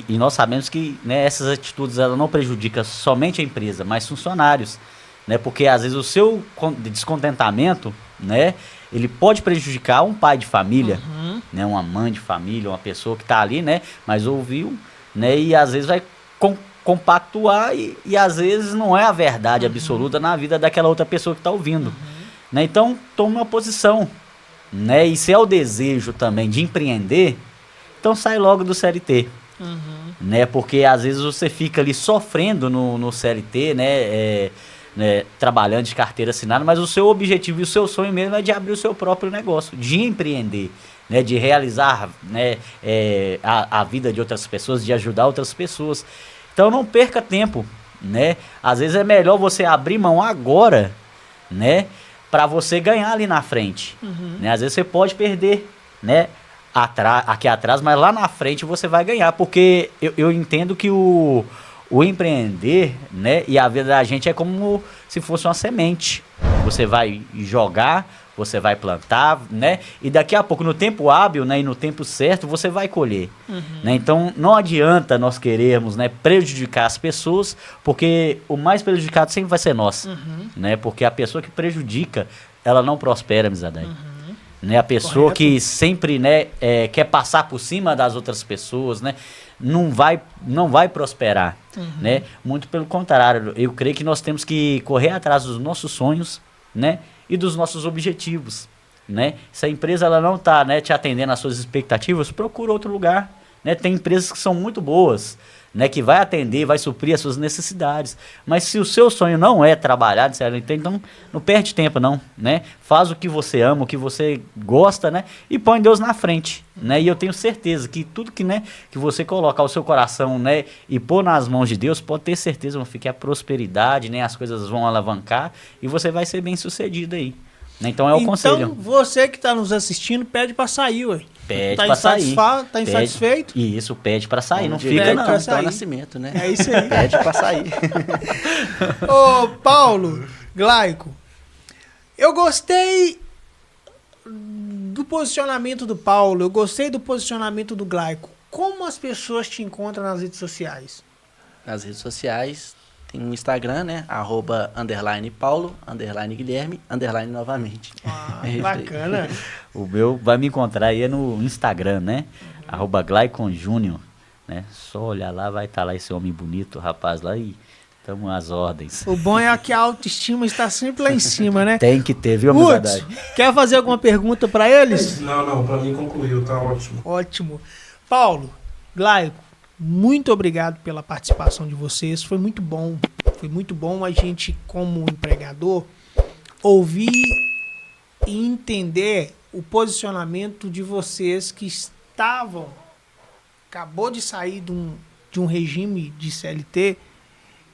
nós sabemos que, né, essas atitudes ela não prejudicam somente a empresa, mas funcionários, né? Porque às vezes o seu descontentamento, né? Ele pode prejudicar um pai de família, né? Uma mãe de família, uma pessoa que está ali, né? Mas ouviu, né? E às vezes vai compactuar e às vezes não é a verdade absoluta na vida daquela outra pessoa que está ouvindo, né? Então toma uma posição, né? E se é o desejo também de empreender, então sai logo do CLT, né? Porque às vezes você fica ali sofrendo no CLT, né? Trabalhando de carteira assinada, mas o seu objetivo e o seu sonho mesmo é de abrir o seu próprio negócio, de empreender, né? De realizar, né? A vida de outras pessoas, de ajudar outras pessoas. Então não perca tempo, né? Às vezes é melhor você abrir mão agora, né? Para você ganhar ali na frente, né? Às vezes você pode perder, né? Aqui atrás, mas lá na frente você vai ganhar, porque eu entendo que o empreender, né, e a vida da gente é como se fosse uma semente. Você vai jogar, você vai plantar, né, e daqui a pouco, no tempo hábil, né, e no tempo certo, você vai colher. Né? Então, não adianta nós querermos, né, prejudicar as pessoas, porque o mais prejudicado sempre vai ser nós. Né? Porque a pessoa que prejudica, ela não prospera, Amisadai. Né? A pessoa que sempre, né, quer passar por cima das outras pessoas, né, não vai prosperar, né? Muito pelo contrário, eu creio que nós temos que correr atrás dos nossos sonhos, né, e dos nossos objetivos, né? Se a empresa ela não está, né, te atendendo às suas expectativas, procura outro lugar, né? Tem empresas que são muito boas, né, que vai atender, vai suprir as suas necessidades. Mas se o seu sonho não é trabalhar de CLT, então não perde tempo não, né? Faz o que você ama, o que você gosta, né? E põe Deus na frente, né? E eu tenho certeza que tudo que, né, que você colocar o seu coração, né, e pôr nas mãos de Deus, pode ter certeza que a prosperidade, né, as coisas vão alavancar e você vai ser bem sucedido aí. Né? Então é o conselho. Então você que está nos assistindo, pede para sair, ué. Pede pra sair. Tá insatisfeito? Isso, pede pra sair. Não Direto fica não. ao Capitão Nascimento, né? É isso aí. Pede pra sair. Ô, Paulo, Glaico, eu gostei do posicionamento do Paulo, eu gostei do posicionamento do Glaico. Como as pessoas te encontram nas redes sociais? Nas redes sociais, tem um Instagram, né? @_Paulo, _Guilherme, _novamente. Bacana. O meu vai me encontrar aí no Instagram, né? @GlaiconJúnior, né? Só olhar lá, vai estar lá esse homem bonito, rapaz lá e estamos às ordens. O bom é que a autoestima está sempre lá em cima, né? Tem que ter, viu, Putz, amizade? quer fazer alguma pergunta para eles? Não, pra mim concluiu, tá ótimo. Ótimo. Paulo, Glaico, muito obrigado pela participação de vocês. Foi muito bom. Foi muito bom a gente, como empregador, ouvir e entender o posicionamento de vocês que acabou de sair de um regime de CLT,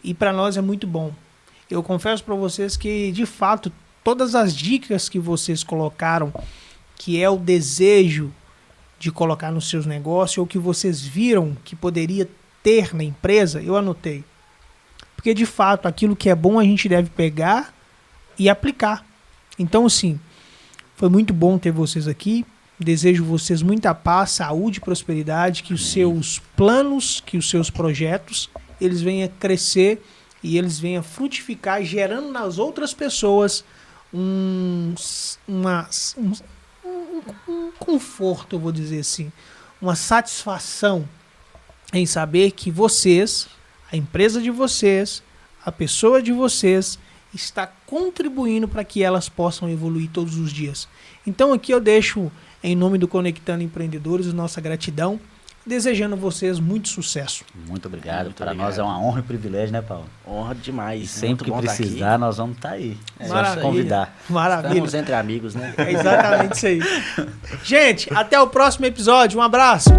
e para nós é muito bom. Eu confesso para vocês que, de fato, todas as dicas que vocês colocaram, que é o desejo de colocar nos seus negócios, ou que vocês viram que poderia ter na empresa, eu anotei. Porque, de fato, aquilo que é bom a gente deve pegar e aplicar. Então, assim, foi muito bom ter vocês aqui. Desejo vocês muita paz, saúde e prosperidade, que os seus planos, que os seus projetos, eles venham crescer e eles venham frutificar, gerando nas outras pessoas um conforto, eu vou dizer assim, uma satisfação em saber que vocês, a empresa de vocês, a pessoa de vocês, está contribuindo para que elas possam evoluir todos os dias. Então aqui eu deixo, em nome do Conectando Empreendedores, nossa gratidão, desejando a vocês muito sucesso. Muito obrigado. Muito Para obrigado. nós é uma honra e privilégio, né, Paulo? Honra demais. E sempre que Muito bom precisar, nós vamos estar aí. É só Maravilha. te convidar. Maravilha. Estamos entre amigos, né? É exatamente isso aí. Gente, até o próximo episódio. Um abraço.